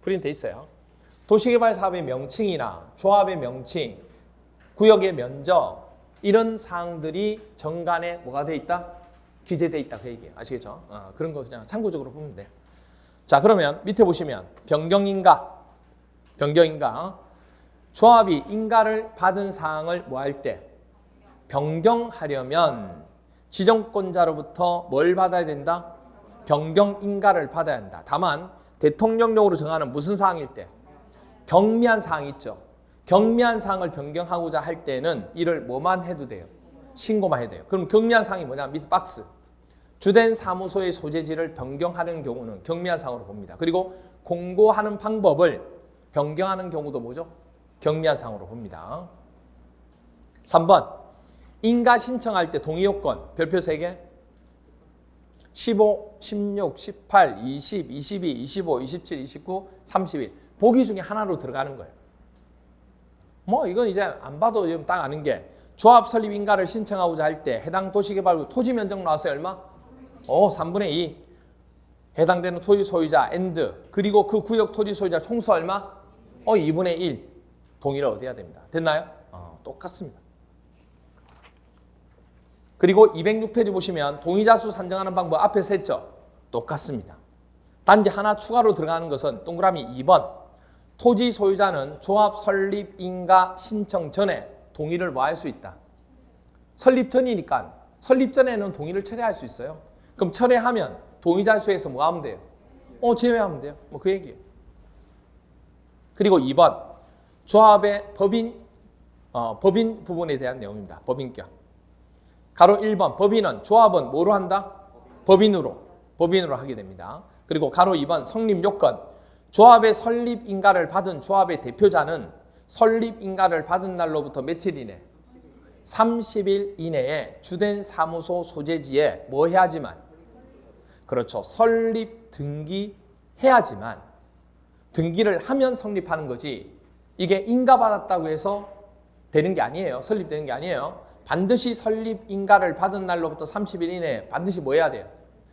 프린트 있어요. 도시개발 사업의 명칭이나 조합의 명칭, 구역의 면적 이런 사항들이 정관에 뭐가 돼 있다? 기재돼 있다 그 얘기예요. 아시겠죠? 그런 거 그냥 참고적으로 보면 돼요. 자, 그러면 밑에 보시면 변경인가, 조합이 인가를 받은 사항을 뭐 할 때 변경하려면 지정권자로부터 뭘 받아야 된다? 변경 인가를 받아야 한다. 다만 대통령령으로 정하는 무슨 사항일 때? 경미한 사항이 있죠. 경미한 사항을 변경하고자 할 때는 이를 뭐만 해도 돼요? 신고만 해도 돼요. 그럼 경미한 사항이 뭐냐? 밑에 박스. 주된 사무소의 소재지를 변경하는 경우는 경미한 사항으로 봅니다. 그리고 공고하는 방법을 변경하는 경우도 뭐죠? 경미한 사항으로 봅니다. 3번 인가 신청할 때 동의 요건 별표 3개 15, 16, 18, 20, 22, 25, 27, 29, 31 보기 중에 하나로 들어가는 거예요. 뭐 이건 이제 안 봐도 지금 딱 아는 게 조합 설립 인가를 신청하고자 할 때 해당 도시개발구 토지 면적 나왔어요. 얼마? 3분의 2 해당되는 토지 소유자 and 그리고 그 구역 토지 소유자 총수 얼마? 2분의 1 동의를 얻어야 됩니다. 됐나요? 똑같습니다. 그리고 206페이지 보시면 동의자 수 산정하는 방법 앞에서 했죠? 똑같습니다. 단지 하나 추가로 들어가는 것은 동그라미 2번 토지 소유자는 조합 설립 인가 신청 전에 동의를 뭐 할 수 있다? 설립 전이니까 설립 전에는 동의를 철회할 수 있어요. 그럼 철회하면 동의자 수에서 뭐 하면 돼요? 제외하면 돼요. 뭐 그 얘기예요. 그리고 2번 조합의 법인 부분에 대한 내용입니다. 법인격. 가로 1번 법인은 조합은 뭐로 한다? 법인으로 하게 됩니다. 그리고 가로 2번 성립 요건 조합의 설립 인가를 받은 조합의 대표자는 설립 인가를 받은 날로부터 며칠 이내? 30일 이내에 주된 사무소 소재지에 뭐 해야지만? 그렇죠. 설립 등기해야지만 등기를 하면 성립하는 거지 이게 인가받았다고 해서 되는 게 아니에요. 설립되는 게 아니에요. 반드시 설립 인가를 받은 날로부터 30일 이내에 반드시 뭐 해야 돼요?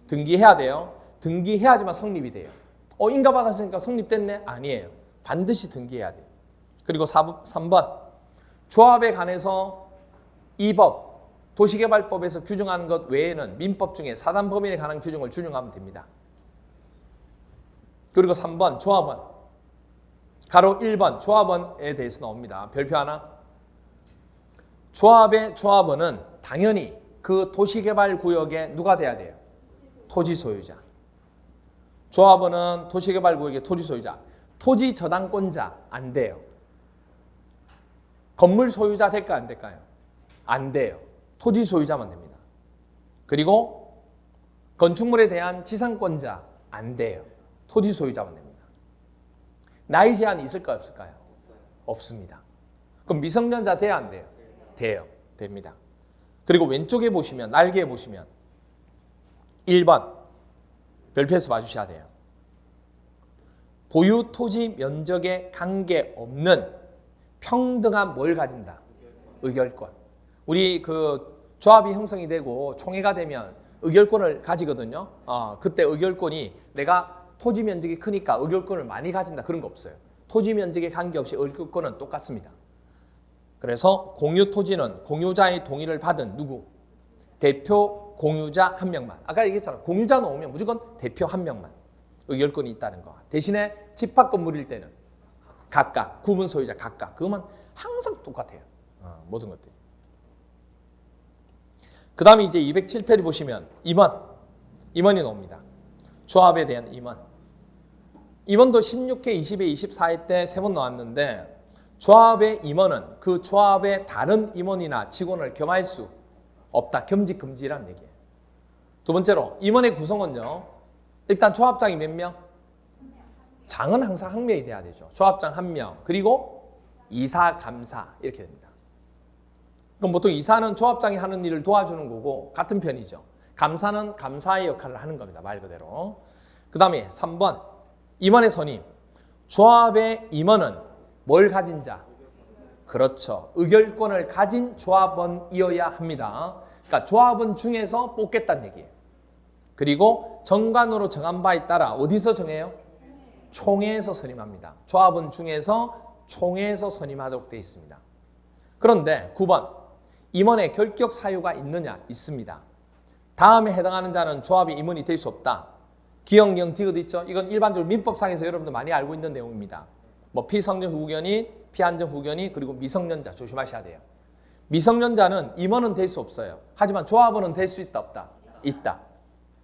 등기해야 돼요. 등기해야지만 성립이 돼요. 인가받았으니까 성립됐네? 아니에요. 반드시 등기해야 돼요. 그리고 3번 조합에 관해서 이 법 도시개발법에서 규정하는 것 외에는 민법 중에 사단법인에 관한 규정을 준용하면 됩니다. 그리고 3번 조합원 가로 1번 조합원에 대해서 나옵니다. 별표 하나 조합의 조합원은 당연히 그 도시개발구역에 누가 돼야 돼요? 토지 소유자. 조합원은 도시개발구역의 토지 소유자. 토지 저당권자 안 돼요. 건물 소유자 될까요? 안 될까요? 안 돼요. 토지 소유자만 됩니다. 그리고 건축물에 대한 지상권자 안 돼요. 토지 소유자만 됩니다. 나이 제한이 있을까요? 없을까요? 없습니다. 그럼 미성년자 돼야 안 돼요? 돼요. 됩니다. 그리고 왼쪽에 보시면 날개에 보시면 1번 별표에서 봐주셔야 돼요. 보유 토지 면적에 관계없는 평등한 뭘 가진다? 의결권. 우리 그 조합이 형성이 되고 총회가 되면 의결권을 가지거든요. 그때 의결권이 내가 토지 면적이 크니까 의결권을 많이 가진다 그런 거 없어요. 토지 면적에 관계없이 의결권은 똑같습니다. 그래서 공유 토지는 공유자의 동의를 받은 누구? 대표 공유자 한 명만. 아까 얘기했잖아. 공유자 나오면 무조건 대표 한 명만 의결권이 있다는 거. 대신에 집합 건물일 때는 각각 구분 소유자 각각 그것만 항상 똑같아요. 모든 것들이. 그 다음에 이제 207페이지 보시면 임원이 나옵니다. 조합에 대한 임원. 임원도 16회, 20회, 24회 때 3번 나왔는데 조합의 임원은 그 조합의 다른 임원이나 직원을 겸할 수 없다. 겸직 금지라는 얘기예요. 두 번째로 임원의 구성은요. 일단 조합장이 몇 명? 장은 항상 한 명이 돼야 되죠. 조합장 1명 그리고 이사, 감사 이렇게 됩니다. 그럼 보통 이사는 조합장이 하는 일을 도와주는 거고 같은 편이죠. 감사는 감사의 역할을 하는 겁니다. 말 그대로. 그 다음에 3번 임원의 선임. 조합의 임원은 뭘 가진 자? 그렇죠. 의결권을 가진 조합원이어야 합니다. 그러니까 조합원 중에서 뽑겠다는 얘기예요. 그리고 정관으로 정한 바에 따라 어디서 정해요? 총회에서 선임합니다. 조합원 중에서 총회에서 선임하도록 되어 있습니다. 그런데 9번 임원의 결격 사유가 있느냐? 있습니다. 다음에 해당하는 자는 조합의 임원이 될 수 없다. 기형령 디귿 있죠? 이건 일반적으로 민법상에서 여러분들 많이 알고 있는 내용입니다. 뭐 피성년 후견인, 피한정 후견인 그리고 미성년자 조심하셔야 돼요. 미성년자는 임원은 될 수 없어요. 하지만 조합원은 될 수 있다 없다? 있다.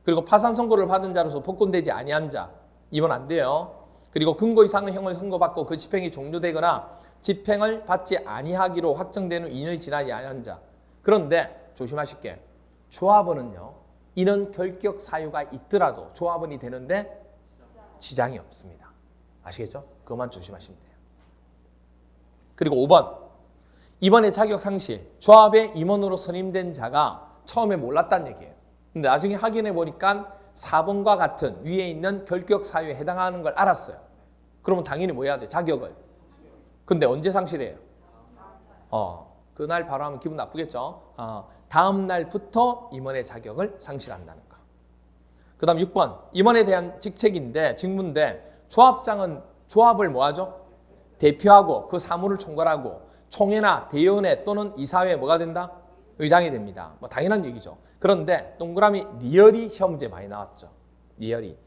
그리고 파산 선고를 받은 자로서 복권되지 아니한 자 임원 안 돼요. 그리고 근거 이상의 형을 선고받고 그 집행이 종료되거나 집행을 받지 아니하기로 확정되는 2년이 지나지 아니한 자. 그런데 조심하실 게 조합원은요. 이런 결격 사유가 있더라도 조합원이 되는데 지장이 없습니다. 아시겠죠? 그것만 조심하시면 돼요. 그리고 5번 임원의 자격 상실. 조합의 임원으로 선임된 자가 처음에 몰랐다는 얘기예요. 근데 나중에 확인해 보니까 4번과 같은 위에 있는 결격 사유에 해당하는 걸 알았어요. 그러면 당연히 뭐 해야 돼? 자격을. 근데 언제 상실해요? 그날 바로 하면 기분 나쁘겠죠? 다음 날부터 임원의 자격을 상실한다는 거. 그 다음 6번 임원에 대한 직책인데 직무인데 조합장은 조합을 뭐 하죠? 대표하고 그 사무를 총괄하고 총회나 대의원회 또는 이사회에 뭐가 된다? 의장이 됩니다. 뭐 당연한 얘기죠. 그런데 동그라미 리얼이 시험 문제 많이 나왔죠. 리얼이.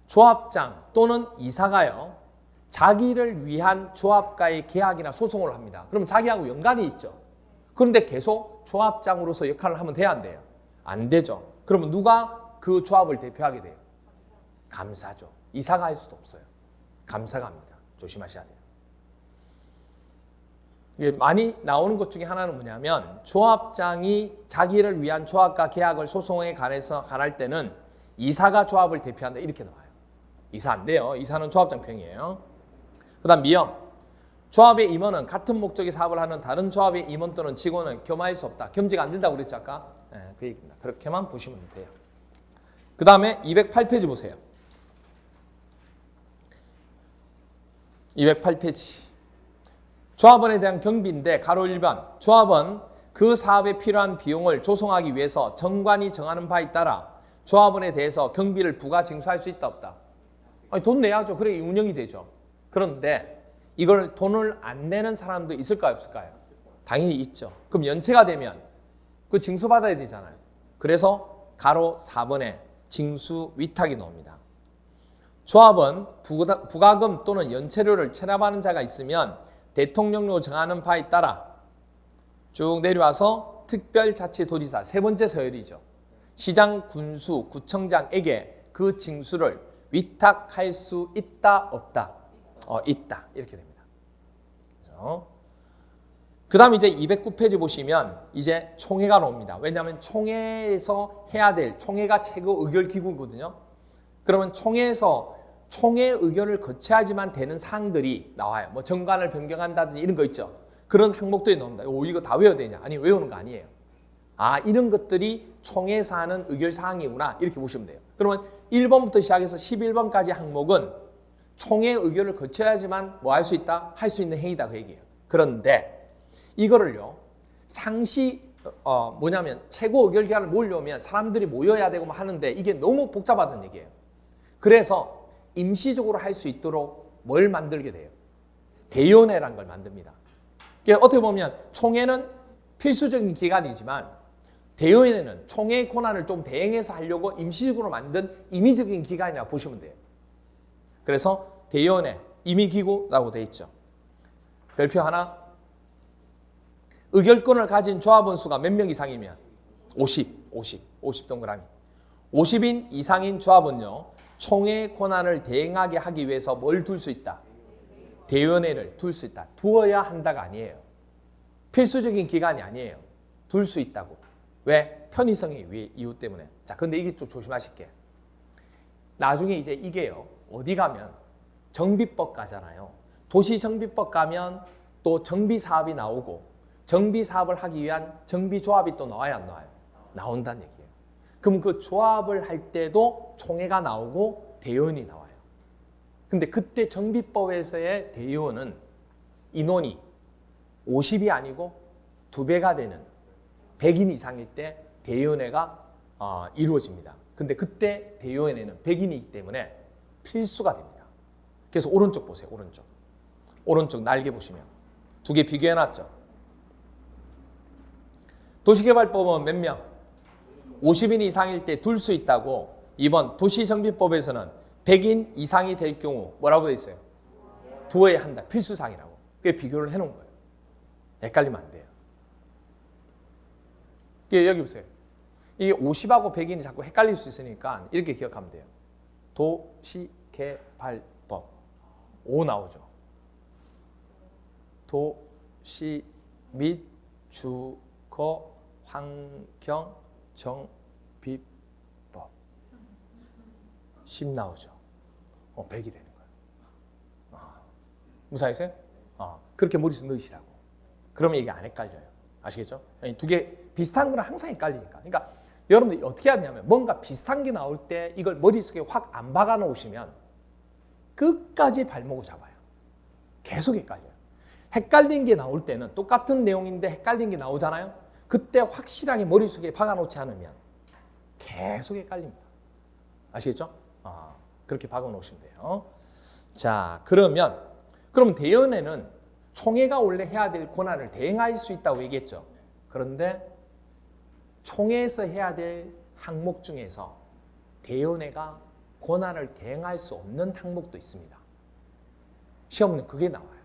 조합장 또는 이사가요. 자기를 위한 조합과의 계약이나 소송을 합니다. 그럼 자기하고 연관이 있죠. 그런데 계속 조합장으로서 역할을 하면 돼야 안 돼요? 안 되죠. 그러면 누가 그 조합을 대표하게 돼요? 감사죠. 이사가 할 수도 없어요. 감사가 합니다. 조심하셔야 돼요. 많이 나오는 것 중에 하나는 뭐냐면 조합장이 자기를 위한 조합과 계약을 소송에 관해서 관할 때는 이사가 조합을 대표한다 이렇게 나와요. 이사 안 돼요. 이사는 조합장 편이에요. 그 다음 미형. 조합의 임원은 같은 목적의 사업을 하는 다른 조합의 임원 또는 직원을 겸할 수 없다. 겸직 안 된다고 그랬죠 아까? 네, 그 얘기입니다. 그렇게만 보시면 돼요. 그 다음에 208페이지 보세요. 208페이지. 조합원에 대한 경비인데 가로 1번 조합원 그 사업에 필요한 비용을 조성하기 위해서 정관이 정하는 바에 따라 조합원에 대해서 경비를 부과 징수할 수 있다 없다? 아니, 돈 내야죠. 그래 운영이 되죠. 그런데 이걸 돈을 안 내는 사람도 있을까요 없을까요? 당연히 있죠. 그럼 연체가 되면 그 징수받아야 되잖아요. 그래서 가로 4번에 징수 위탁이 나옵니다. 조합은 부가금 또는 연체료를 체납하는 자가 있으면 대통령령으로 정하는 바에 따라 쭉 내려와서 특별자치도지사 세 번째 서열이죠. 시장, 군수, 구청장에게 그 징수를 위탁할 수 있다 없다? 있다 이렇게 됩니다. 그 다음 이제 209페이지 보시면 이제 총회가 나옵니다. 왜냐하면 총회에서 해야 될 총회가 최고 의결 기구거든요. 그러면 총회에서 총회 의결을 거쳐야지만 되는 사항들이 나와요. 뭐 정관을 변경한다든지 이런 거 있죠. 그런 항목들이 나옵니다. 이거 다 외워야 되냐? 아니 외우는 거 아니에요. 아, 이런 것들이 총회에서 하는 의결사항이구나 이렇게 보시면 돼요. 그러면 1번부터 시작해서 11번까지 항목은 총회 의결을 거쳐야지만 뭐 할 수 있다? 할 수 있는 행위다 그 얘기예요. 그런데 이거를요 상시 뭐냐면 최고 의결 기관을 모으려면 사람들이 모여야 되고 뭐 하는데 이게 너무 복잡하다는 얘기예요. 그래서 임시적으로 할 수 있도록 뭘 만들게 돼요? 대의원회라는 걸 만듭니다. 그러니까 어떻게 보면 총회는 필수적인 기관이지만 대의원회는 총회의 권한을 좀 대행해서 하려고 임시적으로 만든 임의적인 기관이라고 보시면 돼요. 그래서 대의원회, 임의기구라고 되어 있죠. 별표 하나. 의결권을 가진 조합원 수가 몇 명 이상이면 50 동그라미. 50인 이상인 조합은요. 총회의 권한을 대행하게 하기 위해서 뭘 둘 수 있다? 대의원회를 둘 수 있다. 두어야 한다가 아니에요. 필수적인 기간이 아니에요. 둘 수 있다고. 왜? 편의성의 이유 때문에. 자, 근데 이게 좀 조심하실게. 나중에 이제 이게요. 어디 가면 정비법 가잖아요. 도시정비법 가면 또 정비사업이 나오고 정비사업을 하기 위한 정비조합이 또 나와야 안 나와요? 나온다는 얘기예요. 그럼 그 조합을 할 때도 총회가 나오고 대의원이 나와요. 근데 그때 정비법에서의 대의원은 인원이 50이 아니고 2배가 되는 100인 이상일 때 대의원회가 이루어집니다. 근데 그때 대의원회는 100인이기 때문에 필수가 됩니다. 그래서 오른쪽 보세요. 오른쪽 날개 보시면 2개 비교해놨죠. 도시개발법은 몇 명? 50인 이상일 때 둘 수 있다고. 2번 도시정비법에서는 100인 이상이 될 경우 뭐라고 되어 있어요? 두어야 한다. 필수사항이라고. 그게 비교를 해놓은 거예요. 헷갈리면 안 돼요. 여기 보세요. 이게 50하고 100인이 자꾸 헷갈릴 수 있으니까 이렇게 기억하면 돼요. 도시개발법 5 나오죠. 도시 및 주거 환경 정비법 10 나오죠. 100이 되는 거예요. 무사했어요? 그렇게 머릿속에 넣으시라고. 그러면 이게 안 헷갈려요. 아시겠죠? 2개 비슷한 거는 항상 헷갈리니까. 그러니까 여러분들이 어떻게 하냐면 뭔가 비슷한 게 나올 때 이걸 머릿속에 확 안 박아 놓으시면 끝까지 발목을 잡아요. 계속 헷갈려요. 헷갈린 게 나올 때는 똑같은 내용인데 헷갈린 게 나오잖아요. 그때 확실하게 머릿속에 박아 놓지 않으면 계속 헷갈립니다. 아시겠죠? 그렇게 박아 놓으시면 돼요. 자, 그럼 대의원회는 총회가 원래 해야 될 권한을 대행할 수 있다고 얘기했죠. 그런데 총회에서 해야 될 항목 중에서 대의원회가 권한을 대행할 수 없는 항목도 있습니다. 시험은 그게 나와요.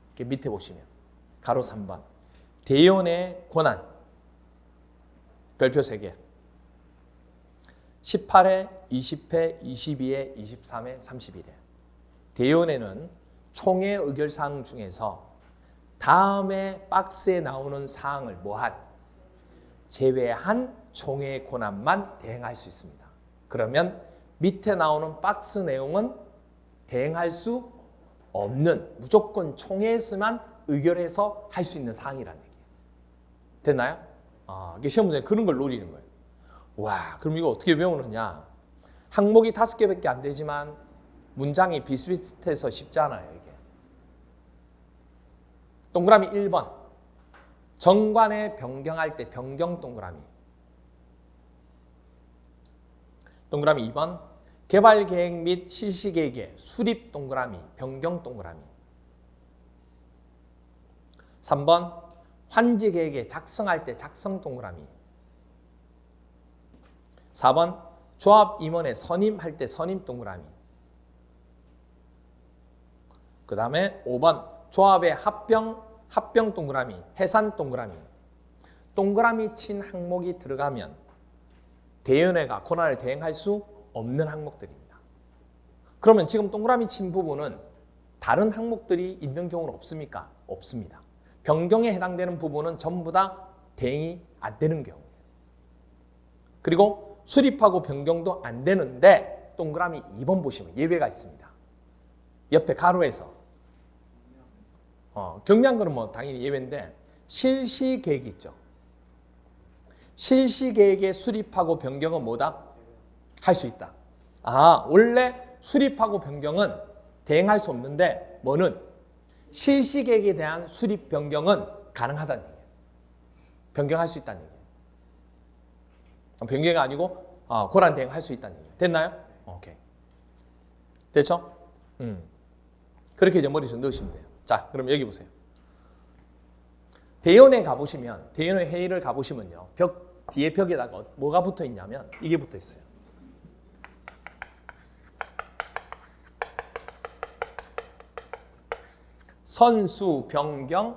이렇게 밑에 보시면 가로 3번 대의원회 권한 별표 3개 18회, 20회, 22회, 23회, 31회 대의원회는 총회 의결사항 중에서 다음에 박스에 나오는 사항을 제외한 총회의 권한만 대행할 수 있습니다. 그러면 밑에 나오는 박스 내용은 대행할 수 없는 무조건 총회에서만 의결해서 할 수 있는 사항이라는 얘기예요. 됐나요? 이게 시험 문제 그런 걸 노리는 거예요. 와, 그럼 이거 어떻게 배우느냐? 항목이 5개밖에 안 되지만 문장이 비슷비슷해서 쉽지 않아요, 이게. 동그라미 1번. 정관에 변경할 때 변경 동그라미. 동그라미 2번. 개발 계획 및 실시 계획의 수립 동그라미, 변경 동그라미. 3번. 환지 계획에 작성할 때 작성 동그라미. 4번. 조합 임원에 선임할 때 선임 동그라미. 그 다음에 5번. 조합의 합병 동그라미, 해산 동그라미. 동그라미 친 항목이 들어가면 대의원회가 권한을 대행할 수 없는 항목들입니다. 그러면 지금 동그라미 친 부분은 다른 항목들이 있는 경우는 없습니까? 없습니다. 변경에 해당되는 부분은 전부 다 대행이 안 되는 경우예요. 그리고 수립하고 변경도 안 되는데 동그라미 2번 보시면 예외가 있습니다. 옆에 가로에서 경미한 거는 뭐 당연히 예외인데 실시 계획이 있죠. 실시계획에 수립하고 변경은 뭐다? 할 수 있다. 아, 원래 수립하고 변경은 대행할 수 없는데 뭐는 실시계획에 대한 수립 변경은 가능하다는 얘기예요. 변경할 수 있다는 얘기예요. 변경이 아니고 고란 대행할 수 있다는 얘기예요. 됐나요? 오케이. 됐죠? 그렇게 이제 머릿속에 넣으시면 돼요. 자, 그럼 여기 보세요. 대연에 가보시면, 대연의 회의를 가보시면요. 뒤에 벽에다가 뭐가 붙어 있냐면 이게 붙어 있어요. 선수 변경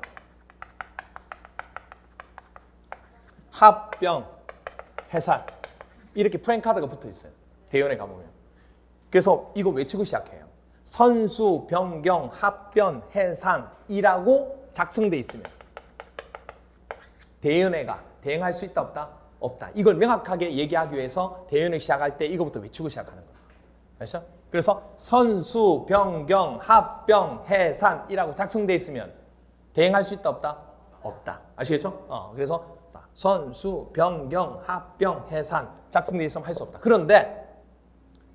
합병 해산 이렇게 프랭카드가 붙어 있어요. 대연에 가보면. 그래서 이거 외치고 시작해요. 선수 변경 합병 해산이라고 작성돼 있으면 대연회가 대행할 수 있다 없다? 없다. 이걸 명확하게 얘기하기 위해서 대연회 시작할 때 이거부터 외치고 시작하는 거예요. 알죠? 그래서 선수 변경 합병 해산이라고 작성돼 있으면 대행할 수 있다 없다? 없다. 아시겠죠? 그래서 선수 변경 합병 해산 작성돼 있으면 할 수 없다. 그런데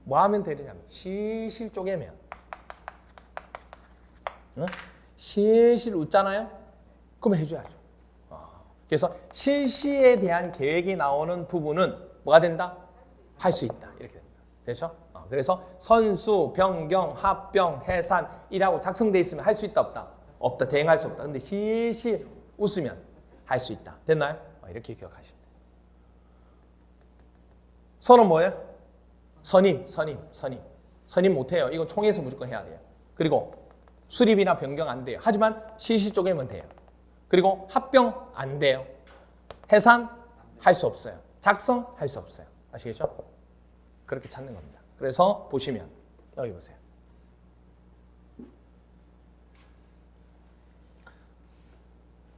뭐 하면 되느냐면 실실 쪼개면 실실 웃잖아요? 그러면 해줘야죠. 그래서 실시에 대한 계획이 나오는 부분은 뭐가 된다? 할 수 있다. 이렇게 됩니다. 됐죠? 그래서 선수, 변경, 합병, 해산이라고 작성되어 있으면 할 수 있다 없다? 없다. 대행할 수 없다. 근데 실시 웃으면 할 수 있다. 됐나요? 이렇게 기억하시면 돼요. 선은 뭐예요? 선임. 선임 못해요. 이건 총회에서 무조건 해야 돼요. 그리고 수립이나 변경 안 돼요. 하지만 실시 쪼개면 돼요. 그리고 합병 안 돼요. 해산 할 수 없어요. 작성 할 수 없어요. 아시겠죠? 그렇게 찾는 겁니다. 그래서 보시면 여기 보세요.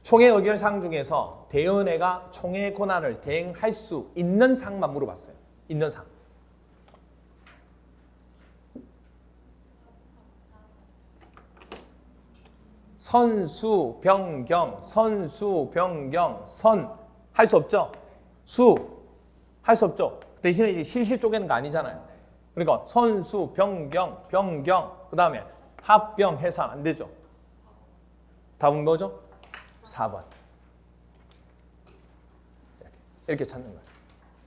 총회 의결 사항 중에서 대의원회가 총회 권한을 대행할 수 있는 사항만 물어봤어요. 있는 사항. 선수 변경, 선 할 수 없죠. 수 할 수 없죠. 대신에 이제 실시 쪼개는 거 아니잖아요. 그러니까 선수 변경, 그 다음에 합병 해산 안 되죠. 답은 뭐죠? 4번. 이렇게 찾는 거예요.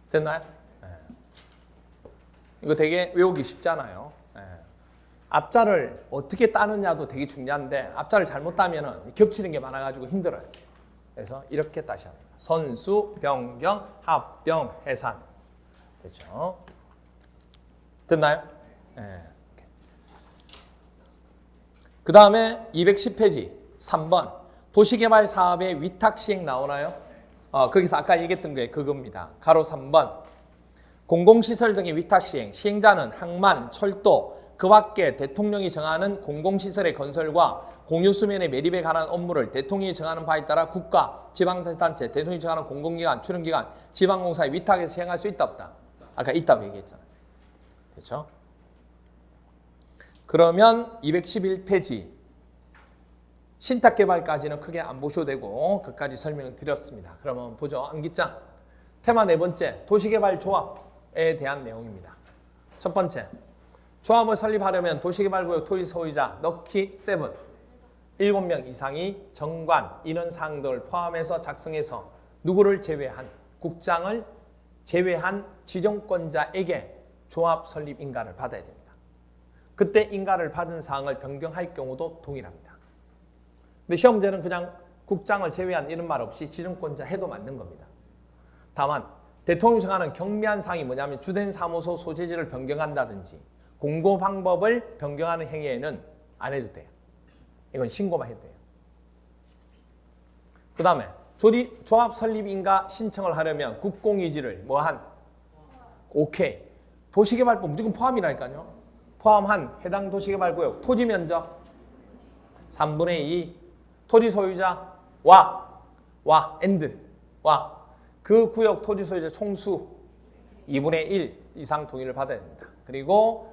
됐나요? 네. 이거 되게 외우기 쉽잖아요. 네. 앞자를 어떻게 따느냐도 되게 중요한데 앞자를 잘못 따면 겹치는 게 많아가지고 힘들어요. 그래서 이렇게 따셔야 합니다. 선수, 변경, 합병, 해산. 됐죠? 됐나요? 네. 그 다음에 210페이지 3번 도시개발 사업의 위탁 시행 나오나요? 거기서 아까 얘기했던 게 그겁니다. 가로 3번 공공시설 등의 위탁 시행, 시행자는 항만, 철도, 그 밖에 대통령이 정하는 공공시설의 건설과 공유수면의 매립에 관한 업무를 대통령이 정하는 바에 따라 국가, 지방자치단체, 대통령이 정하는 공공기관, 출연기관, 지방공사의 위탁에서 시행할 수 있다 없다? 아까 있다고 얘기했잖아요. 됐죠? 그러면 211페이지 신탁개발까지는 크게 안 보셔도 되고 그까지 설명을 드렸습니다. 그러면 보죠. 암기장. 테마 네 번째, 도시개발 조합에 대한 내용입니다. 첫 번째, 조합을 설립하려면 도시개발구역 토지 소유자 넣기 7, 7명 이상이 정관, 인원사항 등을 포함해서 작성해서 누구를 제외한, 국장을 제외한 지정권자에게 조합 설립 인가를 받아야 됩니다. 그때 인가를 받은 사항을 변경할 경우도 동일합니다. 근데 시험 문제는 그냥 국장을 제외한 이런 말 없이 지정권자 해도 맞는 겁니다. 다만 대통령이 정하는 경미한 사항이 뭐냐면 주된 사무소 소재지를 변경한다든지 공고 방법을 변경하는 행위에는 안 해도 돼요. 이건 신고만 해도 돼요. 그 다음에 조합 설립 인가 신청을 하려면 국공유지를 뭐한? 오케이. 도시개발법 무조건 포함이라니까요. 포함한 해당 도시개발구역 토지 면적 3분의 2 토지 소유자 그 구역 토지 소유자 총수 2분의 1 이상 동의를 받아야 됩니다. 그리고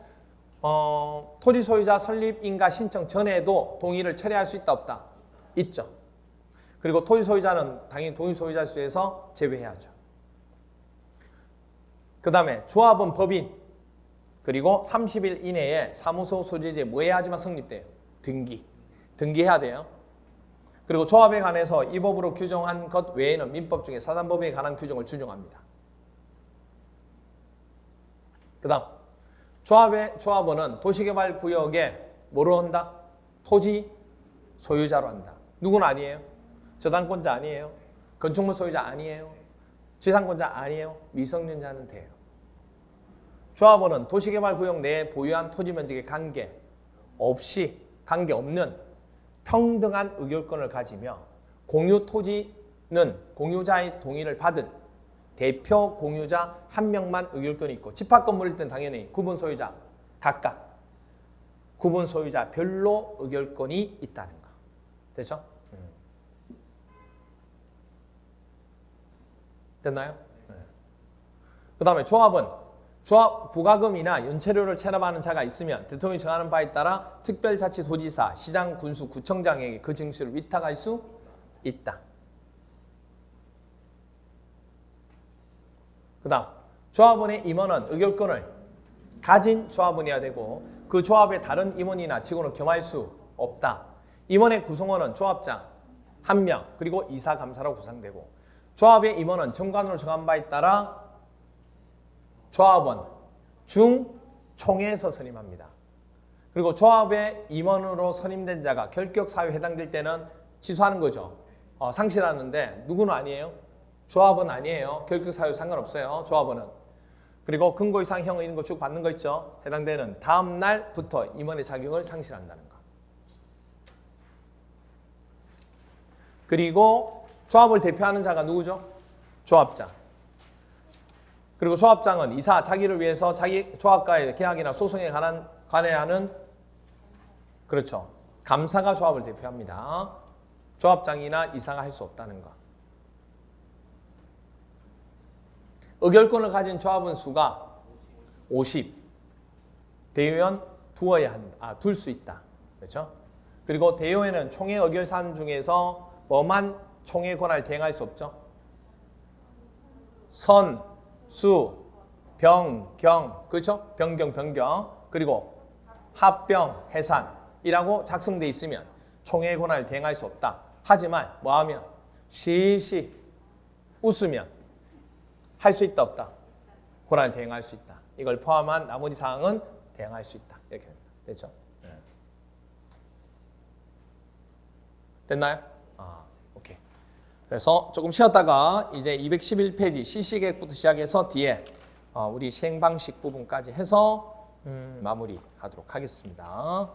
토지 소유자 설립 인가 신청 전에도 동의를 철회할 수 있다 없다? 있죠. 그리고 토지 소유자는 당연히 동의 소유자 수에서 제외해야죠. 그 다음에 조합원 법인 그리고 30일 이내에 사무소 소재지에 뭐 해야지만 성립돼요? 등기해야 돼요. 그리고 조합에 관해서 이 법으로 규정한 것 외에는 민법 중에 사단법인에 관한 규정을 준용합니다. 그 다음 조합원은 도시개발구역에 뭐로 한다? 토지 소유자로 한다. 누구는 아니에요? 저당권자 아니에요? 건축물 소유자 아니에요? 지상권자 아니에요? 미성년자는 돼요. 조합원은 도시개발구역 내에 보유한 토지 면적에 관계없는 평등한 의결권을 가지며 공유 토지는 공유자의 동의를 받은 대표 공유자 한 명만 의결권이 있고 집합 건물일 땐 당연히 구분 소유자 각각 구분 소유자 별로 의결권이 있다는 거. 됐죠? 됐나요? 네. 그 다음에 조합은 조합 부가금이나 연체료를 체납하는 자가 있으면 대통령이 정하는 바에 따라 특별자치도지사, 시장, 군수, 구청장에게 그 징수를 위탁할 수 있다. 그 다음 조합원의 임원은 의결권을 가진 조합원이어야 되고 그 조합의 다른 임원이나 직원을 겸할 수 없다. 임원의 구성원은 조합장 1명 그리고 이사, 감사로 구성되고 조합의 임원은 정관으로 정한 바에 따라 조합원 중 총회에서 선임합니다. 그리고 조합의 임원으로 선임된 자가 결격사유에 해당될 때는 취소하는 거죠. 상실하는데 누구는 아니에요? 조합은 아니에요. 결격사유 상관없어요. 조합원은. 그리고 근고 이상 형을 이런 거 쭉 받는 거 있죠. 해당되는 다음 날부터 임원의 자격을 상실한다는 거. 그리고 조합을 대표하는 자가 누구죠? 조합장. 그리고 조합장은 이사 자기를 위해서 자기 조합과의 계약이나 소송에 관해하는 그렇죠. 감사가 조합을 대표합니다. 조합장이나 이사가 할 수 없다는 거. 의결권을 가진 조합원 수가 50. 대의원 둘 수 있다. 그렇죠? 그리고 대의원은 총회 의결 사안 중에서 뭐만 총회 권한을 대행할 수 없죠? 선, 수, 병, 경, 그렇죠? 변경, 그리고 합병, 해산이라고 작성돼 있으면 총회 권한을 대행할 수 없다. 하지만 뭐하면 실시 웃으면 할 수 있다 없다. 권한을 대행할 수 있다. 이걸 포함한 나머지 사항은 대행할 수 있다. 이렇게 됩니다. 됐죠? 네. 됐나요? 오케이. 그래서 조금 쉬었다가 이제 211페이지 실시계획부터 시작해서 뒤에 우리 시행방식 부분까지 해서 마무리하도록 하겠습니다.